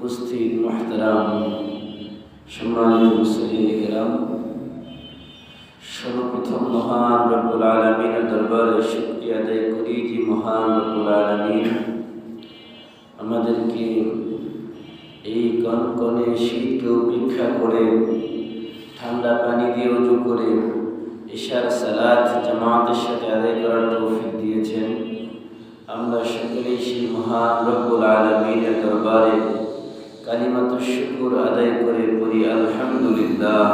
উপস্থিত মুহতারাম সম্মানিত মুসলিম কিরাম, সর্বপ্রথম মহান রব্বুল আলামিনের দরবারে শুকরিয়া আদায় করি যে মহান রব্বুল আলামিন আমাদেরকে এই কনকনে শীতকে উপেক্ষা করে ঠান্ডা পানি দিয়ে ওযু করে ইশার সালাত জামাতের সাথে আদায় করার তৌফিক দিয়েছেন। আমরা সকলেই সেই মহান রব্বুল আলামিনের দরবারে কালিমাতুশ শুকর আদায় করে পড়ি আলহামদুলিল্লাহ।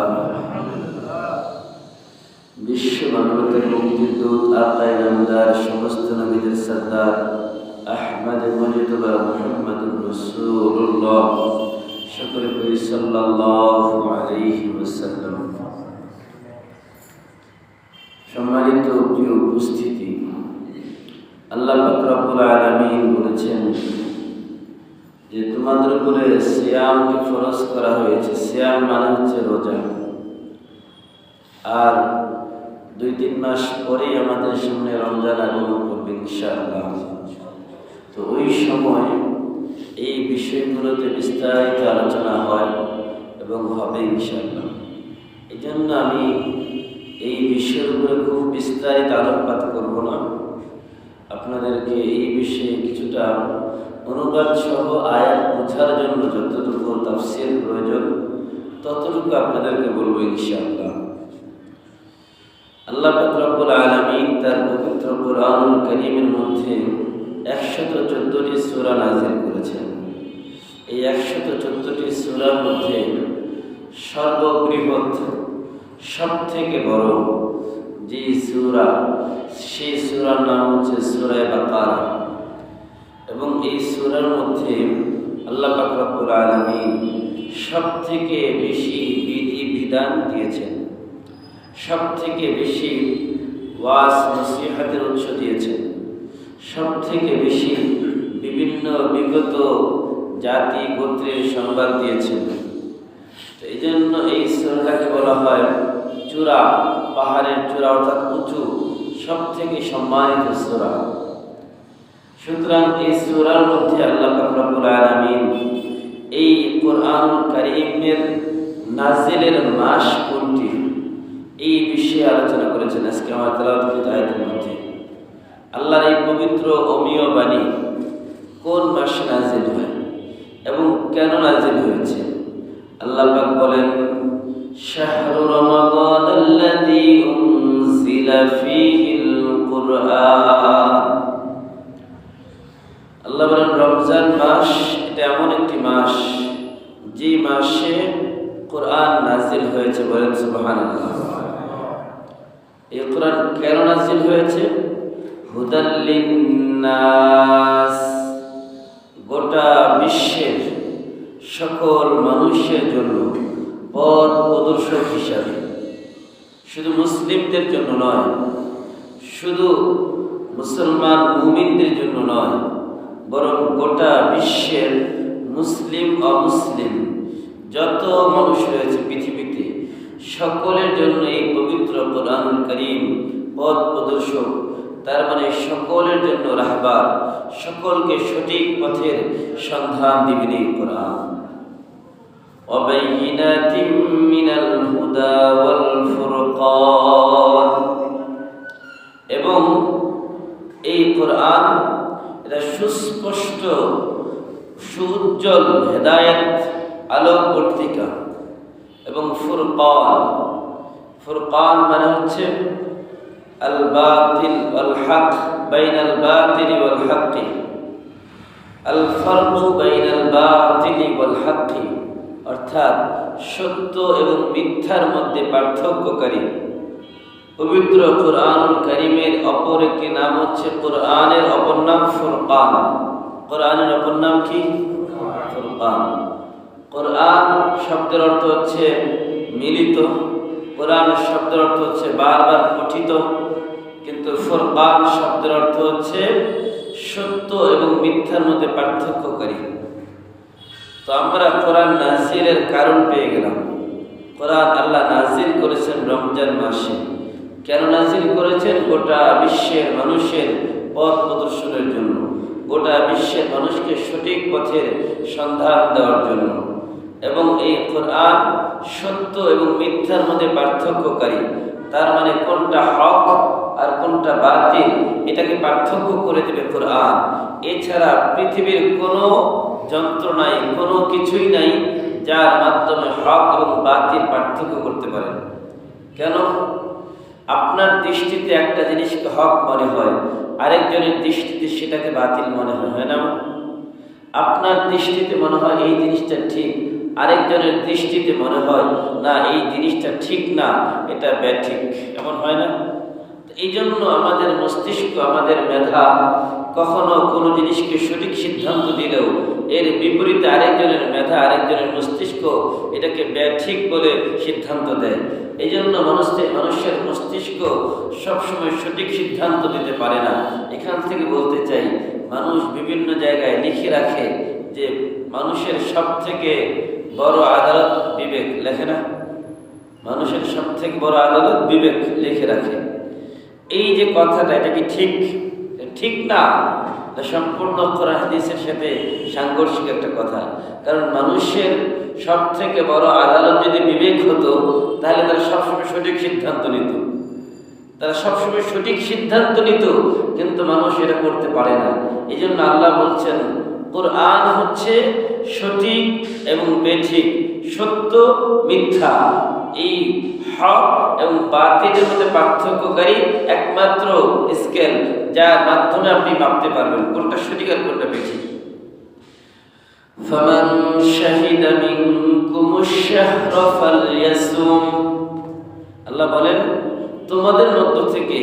বিশ্ব মানবতার মুক্তির দূত আকায়ে নামদার সমস্ত নবীদের সরদার আহমদ মুজতবা মুহাম্মদুর রাসূলুল্লাহ সকলে পড়ি সাল্লাল্লাহু আলাইহি ওয়াসাল্লাম। সম্মানিত প্রিয় উপস্থিতি, আল্লাহ পাক রব্বুল আলামিন বলেছেন যে তোমাদের উপরে সিয়ামকে ফরজ করা হয়েছে। সিয়াম মানে হচ্ছে রোজা। আর 2-3 মাস পরেই আমাদের সামনে রমজান আগমন করবে ইনশাআল্লাহ। তো ওই সময় এই বিষয়গুলোতে বিস্তারিত আলোচনা হয় এবং হবে ইনশাআল্লাহ। এই জন্য আমি এই বিষয়ের উপরে খুব বিস্তারিত আলোকপাত করব না, আপনাদেরকে এই বিষয়ে কিছুটা অনুবাদ সহ আয়াত বোঝার জন্য যতটুকু তাফসীর প্রয়োজন ততটুকু আপনাদেরকে বলবো ইনশাআল্লাহ। আল্লাহ পাক রব্বুল আলামিন তার পবিত্র কোরআনুল কারীমের মধ্যে 114টি সূরা নাযিল করেছেন। এই 114টি সূরার মধ্যে সর্ববৃহৎ সবথেকে বড় যে সূরা, সেই সূরার নাম হচ্ছে সূরা বাকারা। এবং এই সূরার মধ্যে আল্লাহ পাক রব্বুল আলামিন সবথেকে বেশি বিধিবিধান দিয়েছেন, সবথেকে বেশি ওয়াজ নসিহতের উৎস দিয়েছেন, সবথেকে বেশি বিভিন্ন বিগত জাতি গোত্রের সংবাদ দিয়েছেন। তো এই জন্য এই সূরাটাকে বলা হয় চূড়া, পাহাড়ের চূড়া অর্থাৎ উঁচু, সবথেকে সম্মানিত সূরা। সুতরাং এই সূরার মধ্যে আল্লাহ পাক রব্বুল আলামিন এই কোরআনুল কারীমের নাজিলের মাস কোনটি এই বিষয়ে আলোচনা করেছেন। আজকে আমার তেলাওয়াতকৃত আয়াতের মধ্যে আল্লাহর এই পবিত্র অমীয় বাণী কোন মাসে নাজিল হয় এবং কেন নাজিল হয়েছে। আল্লাহ পাক বলেন, শাহরু রমাদানাল্লাযী উনজিলা ফীহিল কুরআন। আল্লাহ বলেন রমজান মাস এটা এমন একটি মাস যে মাসে কোরআন নাজিল হয়েছে। বলেন সুবহানাল্লাহ। এই কোরআন কেন নাজিল হয়েছে? হুদাল লিন্নাস, গোটা বিশ্বের সকল মানুষের জন্য পথ প্রদর্শক হিসাবে। শুধু মুসলিমদের জন্য নয়, শুধু মুসলমান মুমিনদের জন্য নয়, বরং গোটা বিশ্বের মুসলিম অমুসলিম যত মানুষ রয়েছে পৃথিবীতে সকলের জন্য এই পবিত্র কোরআনুল কারীম পথ প্রদর্শক। তার মানে সকলের জন্য রাহবার, সকলকে সঠিক পথের সন্ধান দিবেন এই কোরআন। ওয়াবাইয়িনাতিম মিনাল হুদা ওয়াল ফুরকান। এবং এই কোরআন এটা সুস্পষ্ট সুউজ্জ্বল হেদায়েত আলোকবর্তিকা। এবং ফুরকান, ফুরকান মানে হচ্ছে আল বাতিল ওয়াল হক, বাইনাল বাতিল ওয়াল হক, আল ফারকু বাইনাল বাতিল ওয়াল হক, অর্থাৎ সত্য এবং মিথ্যার মধ্যে পার্থক্যকারী। পবিত্র কোরআনুল কারীমের অপর একটি নাম হচ্ছে, কোরআনের অপর নাম ফুরকান। কোরআনের অপর নাম কি? ফুরকান। কোরআন শব্দের অর্থ হচ্ছে মিলিত, কোরআন শব্দের অর্থ হচ্ছে বারবার পঠিত, কিন্তু ফুরকান শব্দের অর্থ হচ্ছে সত্য এবং মিথ্যার মধ্যে পার্থক্যকারী। তো আমরা কোরআন নাজিলের কারণ পেয়ে গেলাম। কোরআন আল্লাহ নাজিল করেছেন রমজান মাসে। কেন নাজিল করেছেন? গোটা বিশ্বের মানুষের পথ প্রদর্শনের জন্য। গোটা বিশ্বের মানুষকে সঠিক পথের সন্ধান দেওয়ার জন্য। এবং এই কোরআন সত্য এবং মিথ্যার মধ্যে পার্থক্যকারী, তার মানে কোনটা হক আর কোনটা বাতিল এটাকে পার্থক্য করে দেবে কোরআন। এছাড়া পৃথিবীর কোনো যন্ত্র নাই, কোনো কিছুই নাই যার মাধ্যমে হক এবং বাতিল পার্থক্য করতে পারেন। কেন? আপনার দৃষ্টিতে একটা জিনিসকে হক মনে হয়, আরেকজনের দৃষ্টিতে সেটাকে বাতিল মনে হয়, হয় না? আপনার দৃষ্টিতে মনে হয় এই জিনিসটা ঠিক, আরেকজনের দৃষ্টিতে মনে হয় না এই জিনিসটা ঠিক না, এটা ব্যাঠিক, এমন হয় না? এই জন্য আমাদের মস্তিষ্ক, আমাদের মেধা কখনো কোনো জিনিসকে সঠিক সিদ্ধান্ত দিলেও এর বিপরীতে আরেকজনের মেধা, আরেকজনের মস্তিষ্ক এটাকে ব্যাঠিক বলে সিদ্ধান্ত দেয়। এই জন্য মানুষের মস্তিষ্ক সবসময় সঠিক সিদ্ধান্ত দিতে পারে না। এখান থেকে বলতে চাই, মানুষ বিভিন্ন জায়গায় লিখে রাখে যে মানুষের সব থেকে বড় আদালত বিবেক, লেখে না? মানুষের সব থেকে বড় আদালত বিবেক লিখে রাখে। এই যে কথাটা, এটা কি ঠিক? ঠিক না, সম্পূর্ণ কোরআন হাদিসের সাথে সাংঘর্ষিক একটা কথা। কারণ মানুষের সব থেকে বড় আদালত যদি বিবেক হতো, তাহলে তারা সবসময় সঠিক সিদ্ধান্ত নিত, কিন্তু মানুষ এটা করতে পারে না। এই জন্য আল্লাহ বলছেন কোরআন হচ্ছে সঠিক এবং বেঠিক, সত্য মিথ্যা, এই হক এবং বাতিলের মধ্যে পার্থক্যকারী একমাত্র স্কেল, যার মাধ্যমে আপনি মাপতে পারবেন কোনটা সঠিক আর কোনটা বেঠিক। ফামান শাহিদা মিনকুমুশ শাহরা ফালইয়াসুম, আল্লাহ বলেন তোমাদের মধ্য থেকে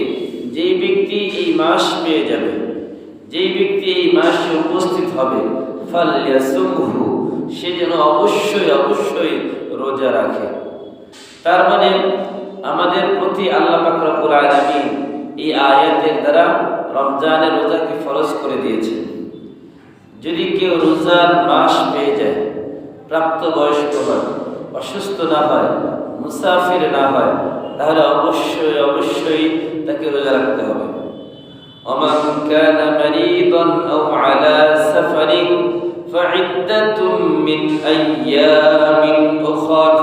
যেই ব্যক্তি এই মাস পেয়ে যাবে, যেই ব্যক্তি এই মাসে উপস্থিত হবে, ফালইয়াসুমহু, সে যেন অবশ্যই রোজা রাখে। তার মানে আমাদের প্রতি আল্লাহ পাক রব্বুল আলামিন এই আয়াতের দ্বারা রমজানের রোজাকে ফরজ করে দিয়েছে। যদি কেউ রোজার মাস পেয়ে যায়, প্রাপ্তবয়স্ক হয়, অসুস্থ না হয়, মুসাফির না হয়, তাহলে অবশ্যই তাকে রোজা রাখতে হবে। ومن كان مريضا أو على سفر فعدة من أيام أخر,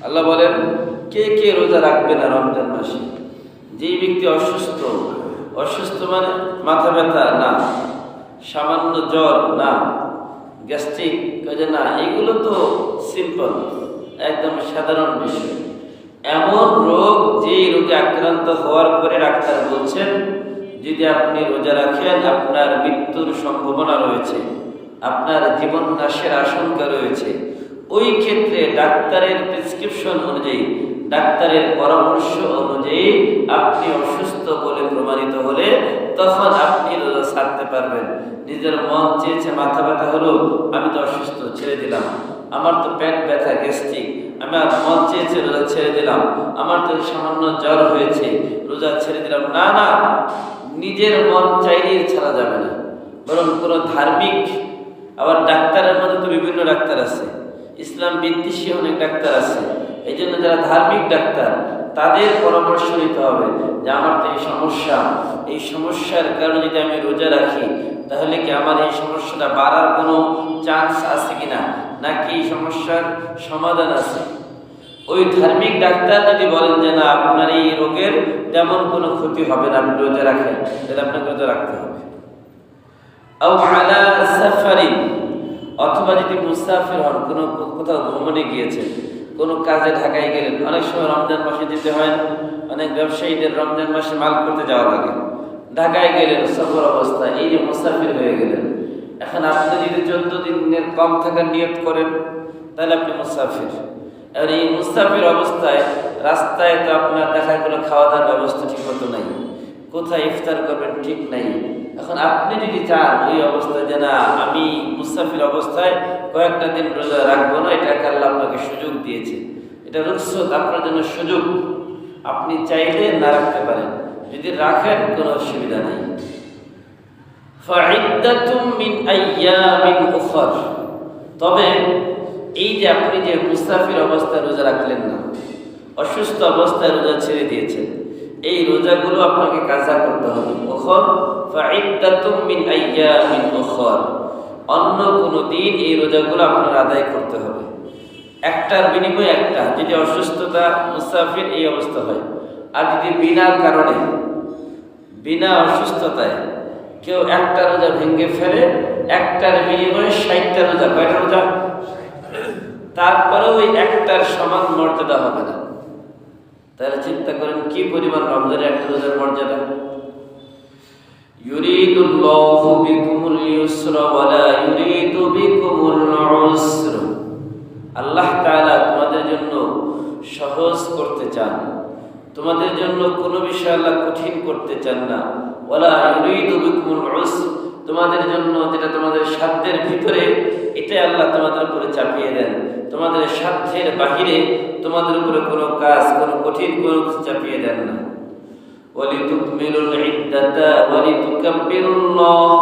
আল্লাহ বলেন কে কে রোজা রাখবে না রমজান মাসে? যেই ব্যক্তি অসুস্থ মানে মাথা ব্যথা না, সামান্য জ্বর না, গ্যাস্ট্রিক না, এগুলো তো সিম্পল, একদম সাধারণ বিষয়। এমন রোগ, যে রোগে আক্রান্ত হওয়ার পরে ডাক্তার বলছেন যদি আপনি রোজা রাখেন আপনার মৃত্যুর সম্ভাবনা রয়েছে, আপনার জীবন নাশের আশঙ্কা রয়েছে, ওই ক্ষেত্রে ডাক্তারের প্রেসক্রিপশন অনুযায়ী, ডাক্তারের পরামর্শ অনুযায়ী আপনি অসুস্থ বলে প্রমাণিত হলে তখন আপনি রোজা ছাড়তে পারবেন। নিজের মন চেয়েছে, মাথা ব্যথা হলো, আমি তো অসুস্থ, ছেড়ে দিলাম। আমার তো পেট ব্যথা, গ্যাস্ট্রিক, আমার মন চেয়েছে রোজা ছেড়ে দিলাম। আমার তো সামান্য জ্বর হয়েছে, রোজা ছেড়ে দিলাম। না, নিজের মন চাইলেই ছাড়া যাবে না, বরং কোনো ধার্মিক, আবার ডাক্তারের মধ্যে তো বিভিন্ন ডাক্তার আছে, ইসলাম বিদ্বেষী অনেক ডাক্তার আছে। এই জন্য যারা ধার্মিক ডাক্তার, তাদের পরামর্শ নিতে হবে যে আমার তো এই সমস্যার কারণে যদি আমি রোজা রাখি, তাহলে কি আমার এই সমস্যাটা বাড়ার কোনো চান্স আছে কিনা, নাকি এই সমস্যার সমাধান আছে। ওই ধার্মিক ডাক্তার যদি বলেন যে না, আপনার এই রোগের তেমন কোনো ক্ষতি হবে না, আপনি রোজা রাখেন, তাহলে আপনাকে রোজা রাখতে হবে। আও আলা সাফারিন, অথবা যদি মুসাফির হন, কোনো কোথাও ভ্রমণে গিয়েছেন, কোনো কাজে ঢাকায় গেলেন, অনেক সময় রমজান মাসে যেতে হয় না, অনেক ব্যবসায়ীদের রমজান মাসে মাল করতে যাওয়া লাগে, ঢাকায় গেলেন সফর অবস্থায়, এই যে মুসাফির হয়ে গেলেন। এখন আপনি যদি 14 দিনের কম থাকার নিয়ত করেন, তাহলে আপনি মুসাফির। এবার এই মুসাফির অবস্থায় রাস্তায় তো আপনার দেখা গেল খাওয়া দাওয়ার ব্যবস্থা ঠিক মতো নাই, কোথায় ইফতার করবেন ঠিক নাই। এখন আপনি যদি চান ওই অবস্থায় যে না, আমি মুসাফির অবস্থায় কয়েকটা দিন রোজা রাখবো না, এটাকে আল্লাহ আপনাকে সুযোগ দিয়েছে, এটা রুখসত, আপনার জন্য সুযোগ, আপনি চাইলে না রাখতে পারেন, যদি রাখেন কোনো অসুবিধা নাই। ফাইদ্দাতুম মিন আইয়ামিন উখর, তবে এই যে আপনি যে মুসাফির অবস্থায় রোজা রাখলেন না, অসুস্থ অবস্থায় রোজা ছেড়ে দিয়েছেন, এই রোজাগুলো আপনাকে কাজা করতে হবে। কখন? ফাইদ্দাতুম মিন আইয়ামিন উখর, অন্য কোনো দিন এই রোজাগুলো আপনার আদায় করতে হবে। একটার বিনিময়ে একটা, যদি অসুস্থতা মুসাফির এই অবস্থা হয়, আর যদি বিনা কারণে বিনা অসুস্থতায় কেউ একটা রোজা ভেঙে ফেলে, একটার বিনিময়ে 60টা রোজা। কয়টা রোজা? তারপরেও ওই একটার সমান মর্যাদা হবে না। তাহলে চিন্তা করেন কি পরিমাণ রমজানের একটা রোজার মর্যাদা। ইউরিদুল্লাহু বিকুমুল ইউসরা ওয়া লা ইউরিদু বিকুমুল উসরা, আল্লাহ তাআলা তোমাদের জন্য সহজ করতে চান, তোমাদের জন্য কোনো বিষয় আল্লাহ কঠিন করতে চান না। ওয়ালা ইউরিদু বিকুমুল উসর, তোমাদের জন্য যেটা তোমাদের সাধ্যের ভিতরে এটাই আল্লাহ তোমাদের উপরে চাপিয়ে দেন। তোমাদের সাধ্যের বাহিরে তোমাদের উপরে কোনো কাজ, কোনো কঠিন কোনো চাপিয়ে দেন না। ওয়ালিতুকমিলুল ইদ্দাতা ওয়ালিতুকাব্বিরুল্লাহ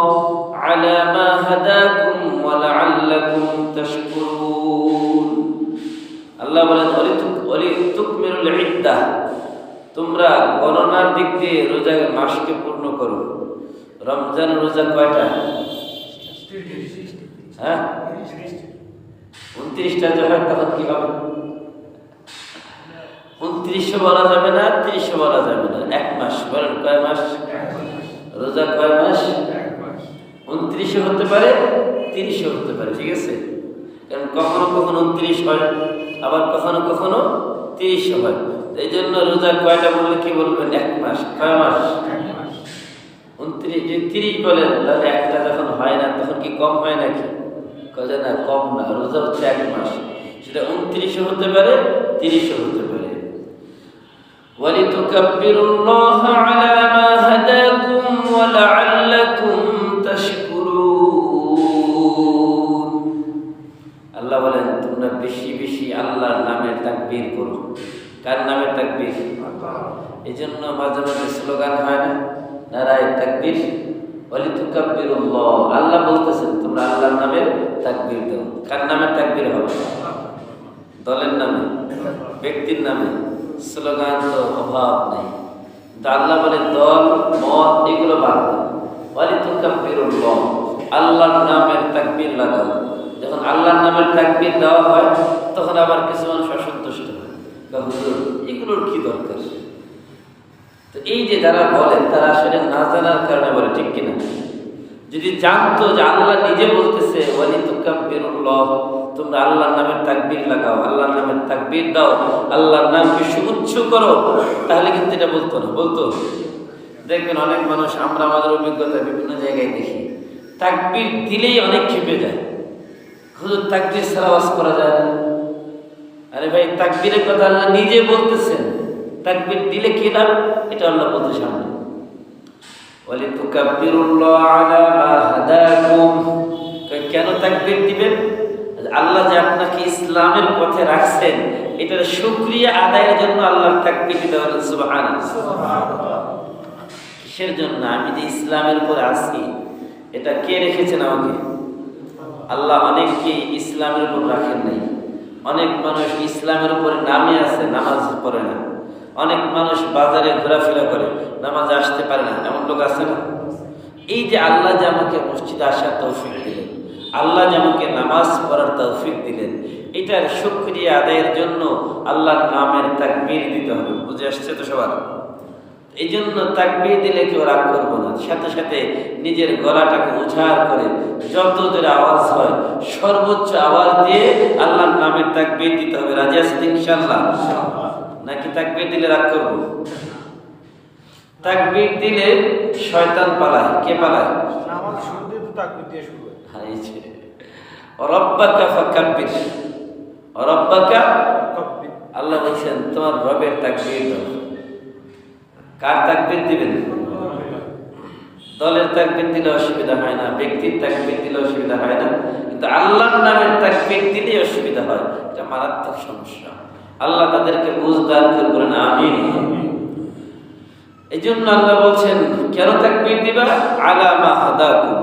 আলা মা হাদাকুম ওয়া লাআল্লাকুম তাশকুরুন। আল্লাহ বলেন ওয়ালিতুকমিলুল ইদ্দাহ, তোমরা গণনার দিক দিয়ে রোজা মাসকে পূর্ণ করো। রমজান রোজা কয়টা? হ্যাঁ, 29টা যখন, তখন কি হবে? 2900 বলা যাবে না, 30 বলা যাবে না, 1 মাস। বলেন কয় মাস? রোজা কয় মাস? 29 হতে পারে, 30 হতে পারে, ঠিক আছে? কারণ কখনো কখনো 29 হয়, আবার কখনো কখনো 30 হয়। এই জন্য রোজা কয়টা বললে কি বলবেন? 1 মাস। কয় মাস? 29। যদি 30 বলেন তাহলে একটা যখন হয় না তখন কি কম হয় নাকি? কাজে না, কম না, রোজা হচ্ছে 1 মাস। সেটা 29 হতে পারে, 30 হতে পারে। ওয়ালিতুকাব্বিরুল্লাহ আলা মা হাদাকুম ওয়া লাআল্লাকুম তাশকুরুন। আল্লাহ বলেন তোমরা বেশি বেশি আল্লাহর নামের তাকবীর করো। কার নামের তাকবীর? এই জন্য মাঝে মাঝে স্লোগান হয় না, নারায়ে তাকবীর ওয়ালিতুকাব্বিরুল্লাহ। আল্লাহ বলতেছেন তোমরা আল্লাহর নামের তাকবীর দাও। কার নামের তাকবীর হবে? দলের নামে, ব্যক্তির নামে স্লোগান তো অভাব নেই। আল্লাহ বলে দল মত এগুলো বাদ দাও। ওয়ালিতুকাব্বিরুল্লাহ, আল্লাহর নামের তাকবীর লাগাও। যখন আল্লাহর নামের তাকবীর দেওয়া হয় তখন আবার কিছু মানুষ অসন্তুষ্ট হয়, হুজুর এগুলোর কি দরকার? তো এই যে যারা বলেন তারা আসলে না জানার কারণে বলে, ঠিক কিনা? যদি জানতো যে আল্লাহ নিজে বলতেছে ওয়ালিতুকাব্বিরুল্লাহ, তোমরা আল্লাহর নামের তাকবীর লাগাও, আল্লাহর নামের তাকবীর দাও, আল্লাহর নামকে সুউচ্চ করো, তাহলে কিন্তু এটা বলতো না। বলতো? দেখবেন অনেক মানুষ, আমরা আমাদের অভিজ্ঞতা বিভিন্ন জায়গায় দেখি, তাকবীর দিলেই অনেক ক্ষেপে যায়। হুজুর তাকবীর ছাড়া ওয়াজ করা যায় না। আরে ভাই, তাকবীরের কথা আল্লাহ নিজে বলতেছেন, তাকবীর দিলে কি লাভ এটা আল্লাহ বলতে সামনে। ওয়ালিতুকাব্বিরুল্লাহ আলা মা হাদাকুম, কেন তাকবীর দিবেন? আল্লাহ যে আপনাকে ইসলামের পথে রাখছেন এটার শুকরিয়া আদায়ের জন্য আল্লাহর তাকবীর দিতে বলেন সুবহানাল্লাহ। কিসের জন্য? আমি যে ইসলামের উপরে আছি এটা কে রেখেছেন আমাকে? আল্লাহ অনেককে ইসলামের উপর রাখেন নাই। অনেক মানুষ ইসলামের উপরে নামে আছে, নামাজ পড়ে না। অনেক মানুষ বাজারে ঘোরাফেরা করে, নামাজে আসতে পারে না, এমন লোক আছে না? এই যে আল্লাহ যে আমাকে মসজিদে আসার তৌফিক দিলেন, আল্লাহ যে আমাকে নামাজ পড়ার তৌফিক দিলেন, এটার শুকরিয়া আদায়ের জন্য আল্লাহর নামের তাকবীর দিতে হবে। বুঝে আসছে তো সবার? এই জন্য তাকবীর দিলে কেউ রাগ করবো না, সাথে সাথে নিজের গলাটাকে উচ্চার করে যত জোরে আওয়াজ হয় সর্বোচ্চ আওয়াজ দিয়ে আল্লাহর নামের তাকবীর দিতে হবে। রাজি আছেন ইনশাআল্লাহ? নাকি তাকবীর দিলে রাগ করবো? তাকবীর দিলে শয়তান পালায়। কে পালায়? রব্বাকা ফাকাব্বির, রব্বাকা, আল্লাহ বলছেন তোমার রবের তাকবীর দাও। কার তাকবীর দিবেন? দলের তাকবীর দিলে অসুবিধা হয় না, ব্যক্তির তাকবীর দিলে অসুবিধা হয় না, কিন্তু আল্লাহর নামের তাকবীর দিলে অসুবিধা হয়। এটা মারাত্মক সমস্যা। আল্লাহ তাদেরকে বুঝ দান করবেন, আমিন। এই জন্য আল্লাহ বলছেন কেন তাকবীর দিবা? আলা মা হাদাকুম,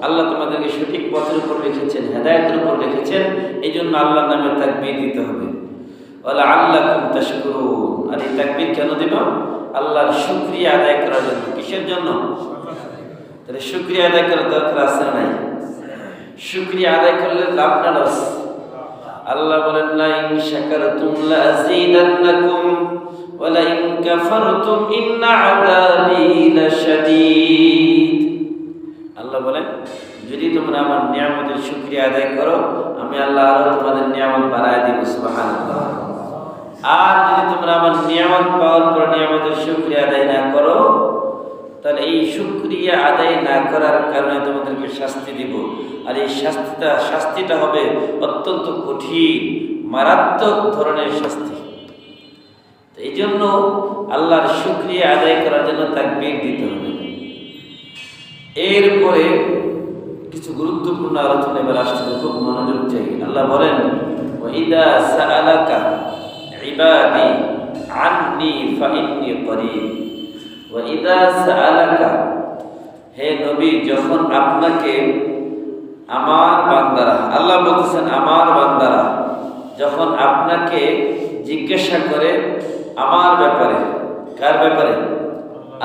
আল্লাহ তোমাদেরকে সঠিক পথের উপর রেখেছেন, হেদায়েতের উপর রেখেছেন, এই জন্য আল্লাহর নামে তাকবীর দিতে হবে। ওয়া লাআল্লাকুম তাশকুরুন। আর এই তাকবীর কেন দিবা? আল্লাহর শুকরিয়া আদায় করার জন্য। কিসের জন্য? তাহলে শুকরিয়া আদায় করার দরকার আছে না নাই? শুকরিয়া আদায় করলে লাভ না লস? আল্লাহ বলেন লা ইন শাকারতুম লা আযীদান্নাকুম ওয়া লা ইন কাফারতুম ইন্না আযাবি লাশাদীদ। আল্লাহ বলেন যদি তোমরা আমার নিয়ামতের শুকরিয়া আদায় করো আমি আল্লাহ আরো তোমাদের নিয়ামত বাড়ায় দিব। সুবহানাল্লাহ। আর যদি তোমরা আমার নিয়ামত পাওয়ার পর নিয়ামতের শুকরিয়া আদায় না করো তাহলে এই শুকরিয়া আদায় না করার কারণে তোমাদেরকে শাস্তি দিব। আর এই শাস্তিটা হবে অত্যন্ত কঠিন মারাত্মক ধরনের শাস্তি। এই জন্য আল্লাহর শুকরিয়া আদায় করার জন্য তাকবীর দিতে হবে। এরপরে কিছু গুরুত্বপূর্ণ আলোচনা এবার আসছে, খুব মনোযোগ চাই। আল্লাহ বলেন ওয়াইদা সাআলাকা ইবাদি আন্নী ফাইন্নী করিব। ওয়াইদা সাআলাকা, হে নবী যখন আপনাকে আমার বান্দারা, আল্লাহ বলতেছেন আমার বান্দারা যখন আপনাকে জিজ্ঞাসা করে আমার ব্যাপারে, কার ব্যাপারে?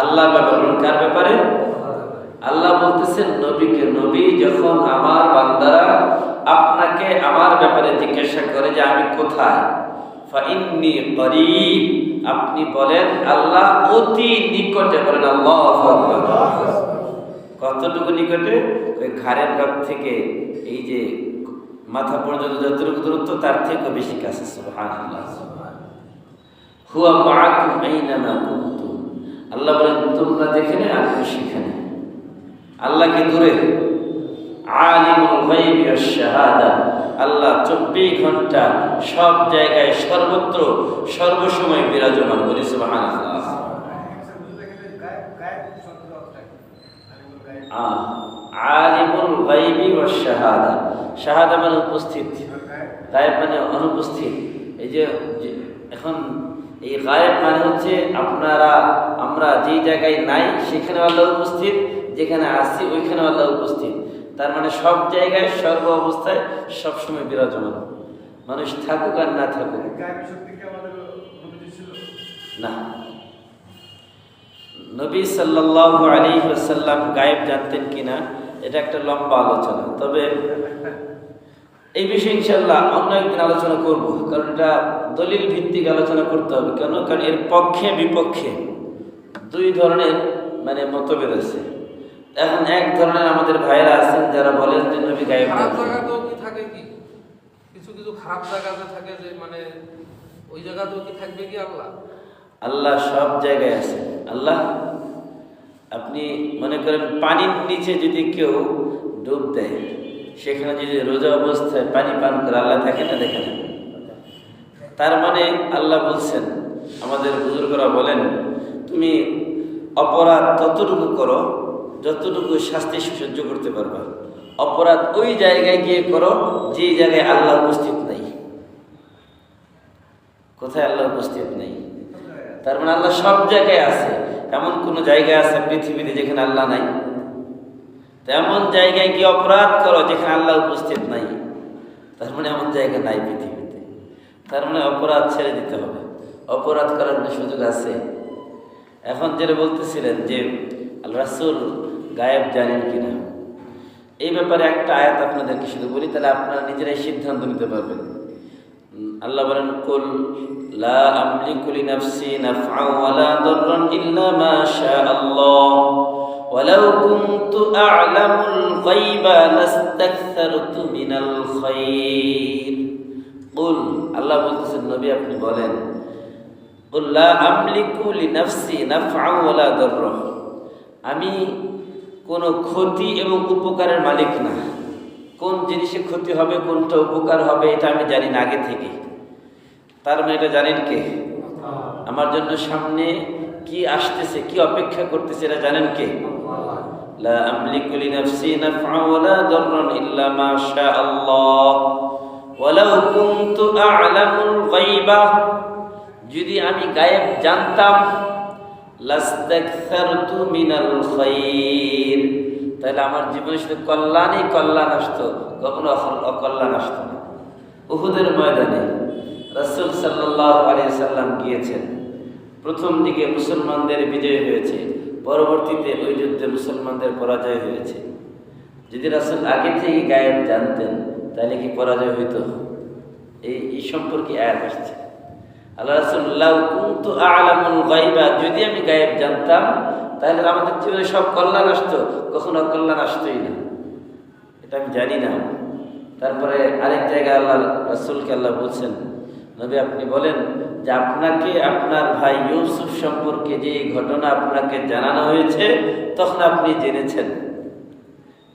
আল্লাহর ব্যাপারে। কার ব্যাপারে? আল্লাহ বলতেছেন নবীকে, নবী যখন আমার বান্দারা আপনাকে আমার ব্যাপারে জিজ্ঞাসা করে যে আমি কোথায়, ফাইন্নী করিব, আপনি বলেন আল্লাহ অতি নিকটে। বলেন আল্লাহু আকবার। কতটুকু নিকটে? ওই ঘাড়ের কাছ থেকে এই যে মাথা পর্যন্ত যতটুকু দূরত্ব তার থেকে বেশি কাছে। সুবহানাল্লাহ। হুয়া মাআকুম আইনামা কুনতুম, আল্লাহ বলেন তোমরা যেখানে আমি সেখানে। আল্লাহ কি দূরে? আলিমুল গায়বি ওয়াশ শাহাদা, আল্লাহ 24 ঘন্টা সব জায়গায় সর্বত্র সর্বসময় বিরাজমান। বলি সুবহানাল্লাহ। আলিমুল গায়বি ওয়াশ শাহাদা, শাহাদা মানে উপস্থিত, গায়েব মানে অনুপস্থিত। এই যে এখন এই গায়েব মানে হচ্ছে আমরা যেই জায়গায় নাই সেখানে আল্লাহ উপস্থিত, যেখানে আসছি ওইখানে আল্লাহ উপস্থিত। তার মানে সব জায়গায় সর্ব অবস্থায় সবসময় বিরাজমান, মানুষ থাকুক আর না থাকুক। না, নবী সাল্লাল্লাহু আলাইহি ওয়াসাল্লাম গায়েব জানতেন কিনা এটা একটা লম্বা আলোচনা। তবে এই বিষয়ে ইনশাআল্লাহ অন্য একদিন আলোচনা করব, কারণ এটা দলিল ভিত্তিক আলোচনা করতে হবে। কেন? কারণ এর পক্ষে বিপক্ষে দুই ধরনের মানে মতভেদ আছে। এখন এক ধরনের আমাদের ভাইরা আছেন যারা বলেন যে নবী গায়েব জানতেন। কিছু কিছু খারাপ জায়গাতে থাকে যে মানে ওই জায়গাতেও কি থাকবে কি আল্লাহ? আল্লাহ সব জায়গায় আছে। আল্লাহ, আপনি মনে করেন পানির নিচে যদি কেউ ডুব দেয়, সেখানে যদি রোজা অবস্থায় পানি পান করে আল্লাহ থাকে না? দেখে না। তার মানে আল্লাহ বলছেন, আমাদের বুজুর্গরা বলেন তুমি অপরাধ ততটুকু করো যতটুকু শাস্তি সহ্য করতে পারবা। অপরাধ ওই জায়গায় গিয়ে করো যে জায়গায় আল্লাহ উপস্থিত নাই। কোথায় আল্লাহ উপস্থিত নেই? তার মানে আল্লাহ সব জায়গায় আছে। এমন কোন জায়গা আছে পৃথিবীতে যেখানে আল্লাহ নাই? তেমন জায়গায় গিয়ে অপরাধ করো যেখানে আল্লাহ উপস্থিত নাই। তার মানে এমন জায়গা নাই পৃথিবীতে। তার মানে অপরাধ ছেড়ে দিতে হবে। অপরাধ করার সুযোগ আছে। এখন যেটা বলতেছিলেন যে আল্লাহ রাসূল গায়েব জানেন কিনা, এই ব্যাপারে একটা আয়াত আপনাদেরকে শুধু বলি, তাহলে আপনারা নিজেরাই সিদ্ধান্ত নিতে পারবেন। আল্লাহ বলেন কুল লা আমলিকু লিনাফসি নাফআন ওয়ালা দাররান ইল্লা মা শাআল্লাহ ওয়ালাউ কুনতু আ'লামুল গায়বা লাস্তাকসারতু মিনাল খায়র। কুল, আল্লাহ বলতেছেন নবী আপনি বলেন কুল লা আমলিকু লিনাফসি নাফআন ওয়ালা দাররান, আমি কোনো ক্ষতি এবং উপকারের মালিক না। কোন জিনিসে ক্ষতি হবে কোনটা উপকার হবে এটা আমি জানি না আগে থেকে। তার মানে এটা জানেন কে? আমার জন্য সামনে কি আসতেছে, কি অপেক্ষা করতেছে এটা জানেন কে? লা আমলিকু লিনাফসি নাফআন ওয়ালা দাররান ইল্লা মা শাআল্লাহ ওয়ালাউ কুনতু আ'লামুল গায়বা, যদি আমি গায়েব জানতাম লাস্তাকসারতু মিনাল খায়র, তাহলে আমার জীবনে শুধু কল্যাণই কল্যাণ আসতো, কখনো অকল্যাণ আসতো না। উহুদের ময়দানে রাসূল সাল্লাল্লাহু আলাইহি সাল্লাম গিয়েছেন। প্রথম দিকে মুসলমানদের বিজয় হয়েছে, পরবর্তীতে ওই যুদ্ধে মুসলমানদের পরাজয় হয়েছে। যদি রাসূল আগে থেকে গায়েব জানতেন তাহলে কি পরাজয় হইতো? এই সম্পর্কে আয়াত আসছে। আল্লাহ রাসূল লাউ কুনতু আ'লামুল গায়বা, যদি আমি গায়েব জানতাম তাহলে আমাদের জীবনে সব কল্যাণ আসতো, কখনো অকল্যাণ আসতোই না। এটা আমি জানি না। তারপরে আরেক জায়গায় আল্লাহ রাসূলকে আল্লাহ বলছেন, নবী আপনি বলেন যে আপনাকে আপনার ভাই ইউসুফ সম্পর্কে যে ঘটনা আপনাকে জানানো হয়েছে তখন আপনি জেনেছেন।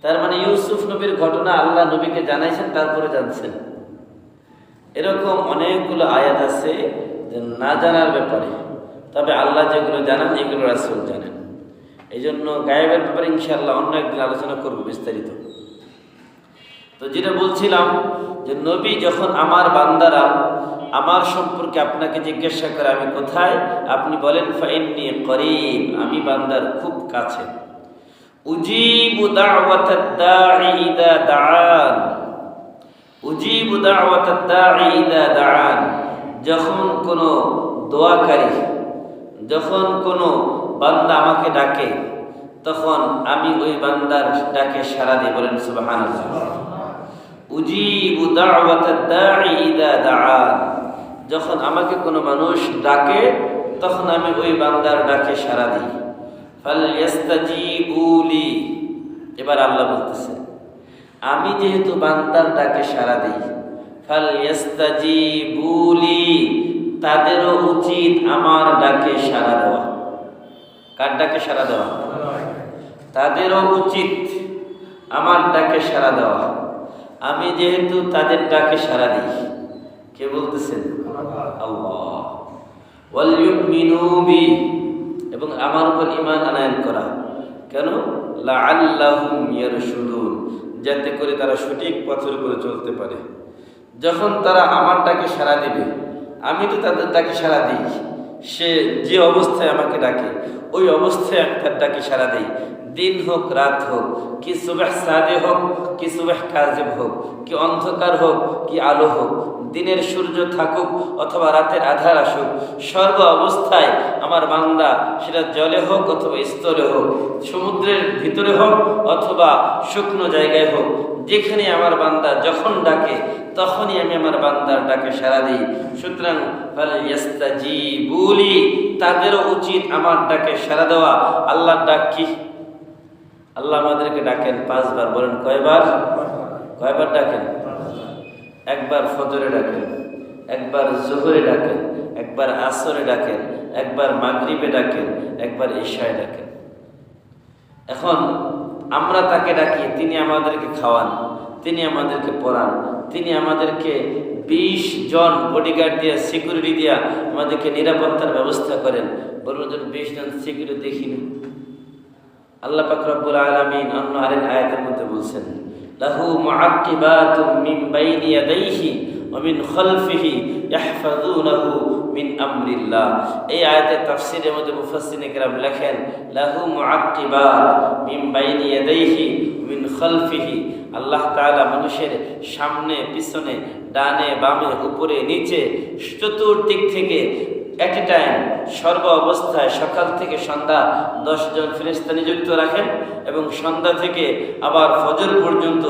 তার মানে ইউসুফ নবীর ঘটনা আল্লাহ নবীকে জানাইছেন, তারপরে জানছেন। এরকম অনেকগুলো আয়াত আছে যে না জানার ব্যাপারে, তবে আল্লাহ যেগুলো জানান এগুলো রাসূল জানেন। এই জন্য গায়েবের ব্যাপারে ইনশাআল্লাহ অন্য একদিন আলোচনা করব বিস্তারিত। তো যেটা বলছিলাম যে নবী যখন আমার বান্দারা আমার সম্পর্কে আপনাকে জিজ্ঞাসা করে আমি কোথায়, আপনি বলেন ফাইন্নী করিব, আমি বান্দার খুব কাছে। উজিবু দাওয়াতাদ দাঈ ইযা দাআন, উজিবু দাওয়াতাদ দাঈ ইযা দাআন, যখন কোনো দোয়াকারী, যখন কোনো বান্দা আমাকে ডাকে তখন আমি ওই বান্দার ডাকে সাড়া দিই। বলেন সুবহানাল্লাহ। উজিবু দাওয়াতাদ দাঈ ইযা দাআন, যখন আমাকে কোনো মানুষ ডাকে তখন আমি ওই বান্দার ডাকে সাড়া দিই। ফালইস্তাজিবু লি, এবার আল্লাহ বলতেছে আমি যেহেতু বান্দার ডাকে সাড়া দিই, ফালইস্তাজিবু লি, তাদেরও উচিত আমার ডাকে সাড়া দেওয়া। কার ডাকে সাড়া দেওয়া? তাদেরও উচিত আমার ডাকে সাড়া দেওয়া। আমি যেহেতু তাদের ডাকে সাড়া দিই, কে বলতেছেন? আল্লাহ। ওয়াল ইউমিনু বি, এবং আমার উপর ঈমান আনয়ন করা। কেন? লাআল্লাহুম ইয়ারশুদুন, যাতে করে তারা সঠিক পথের উপরে চলতে পারে। যখন তারা আমার ডাকে সাড়া দিবে, আমি তো তাদের ডাকে সাড়া দিই, সে যে অবস্থায় আমাকে ডাকে ওই অবস্থায় আমি তার ডাকে সাড়া দিই। দিন হোক রাত হোক, কি সুবহ সাদে হোক কি সুবহ কাযিব হোক, কি অন্ধকার হোক কি আলো হোক, দিনের সূর্য থাকুক অথবা রাতের আধার আসুক, সর্ব অবস্থায় আমার বান্দা সেটা জলে হোক অথবা স্থলে হোক, সমুদ্রের ভিতরে হোক অথবা শুকনো জায়গায় হোক, যেখানে আমার বান্দা যখন ডাকে তখনই আমি আমার বান্দার ডাকে সাড়া দিই। সুতরাং ফালইস্তাজিবু লি, তাদেরও উচিত আমার ডাকে সাড়া দেওয়া। আল্লাহর ডাক কি? আল্লাহ আমাদেরকে ডাকেন 5 বার। বলেন কয়বার? কয়বার ডাকেন? একবার ফজরে ডাকেন, একবার যোহরে ডাকেন, একবার আসরে ডাকেন, একবার মাগরিবে ডাকেন, একবার ইশায় ডাকেন। এখন আমরা তাকে ডাকি, তিনি আমাদেরকে খাওয়ান, তিনি আমাদেরকে পড়ান, তিনি আমাদেরকে 20 জন বডিগার্ড দিয়ে সিকিউরিটি দিয়া আমাদেরকে নিরাপত্তার ব্যবস্থা করেন। বলুন যেন 20 জন সিকিউরিটি দেখিনি। আল্লাহ পাক রব্বুল আলামিন অন্য আরেক আয়াতের মধ্যে বলছেন লাহু মুআক্কিবাতুম মিন বাইনি ইয়াদাইহি ওয়া মিন খালফিহি ইয়াহফাযুনাহু মিন আমরিল্লাহ। এই আয়াতের তাফসীরের মধ্যে মুফাসসিরিনে কেরাম লেখেন লাহু মুআক্কিবাত মিন বাইনি ইয়াদাইহি ওয়া মিন খালফিহি, আল্লাহ তাআলা মানুষের সামনে পিছনে ডানে বামে উপরে নিচে চতুর্দিক থেকে এট এ টাইম সর্ব অবস্থায় সকাল থেকে সন্ধ্যা 10 জন ফেরেশতা নিযুক্ত রাখেন এবং সন্ধ্যা থেকে আবার ফজর পর্যন্ত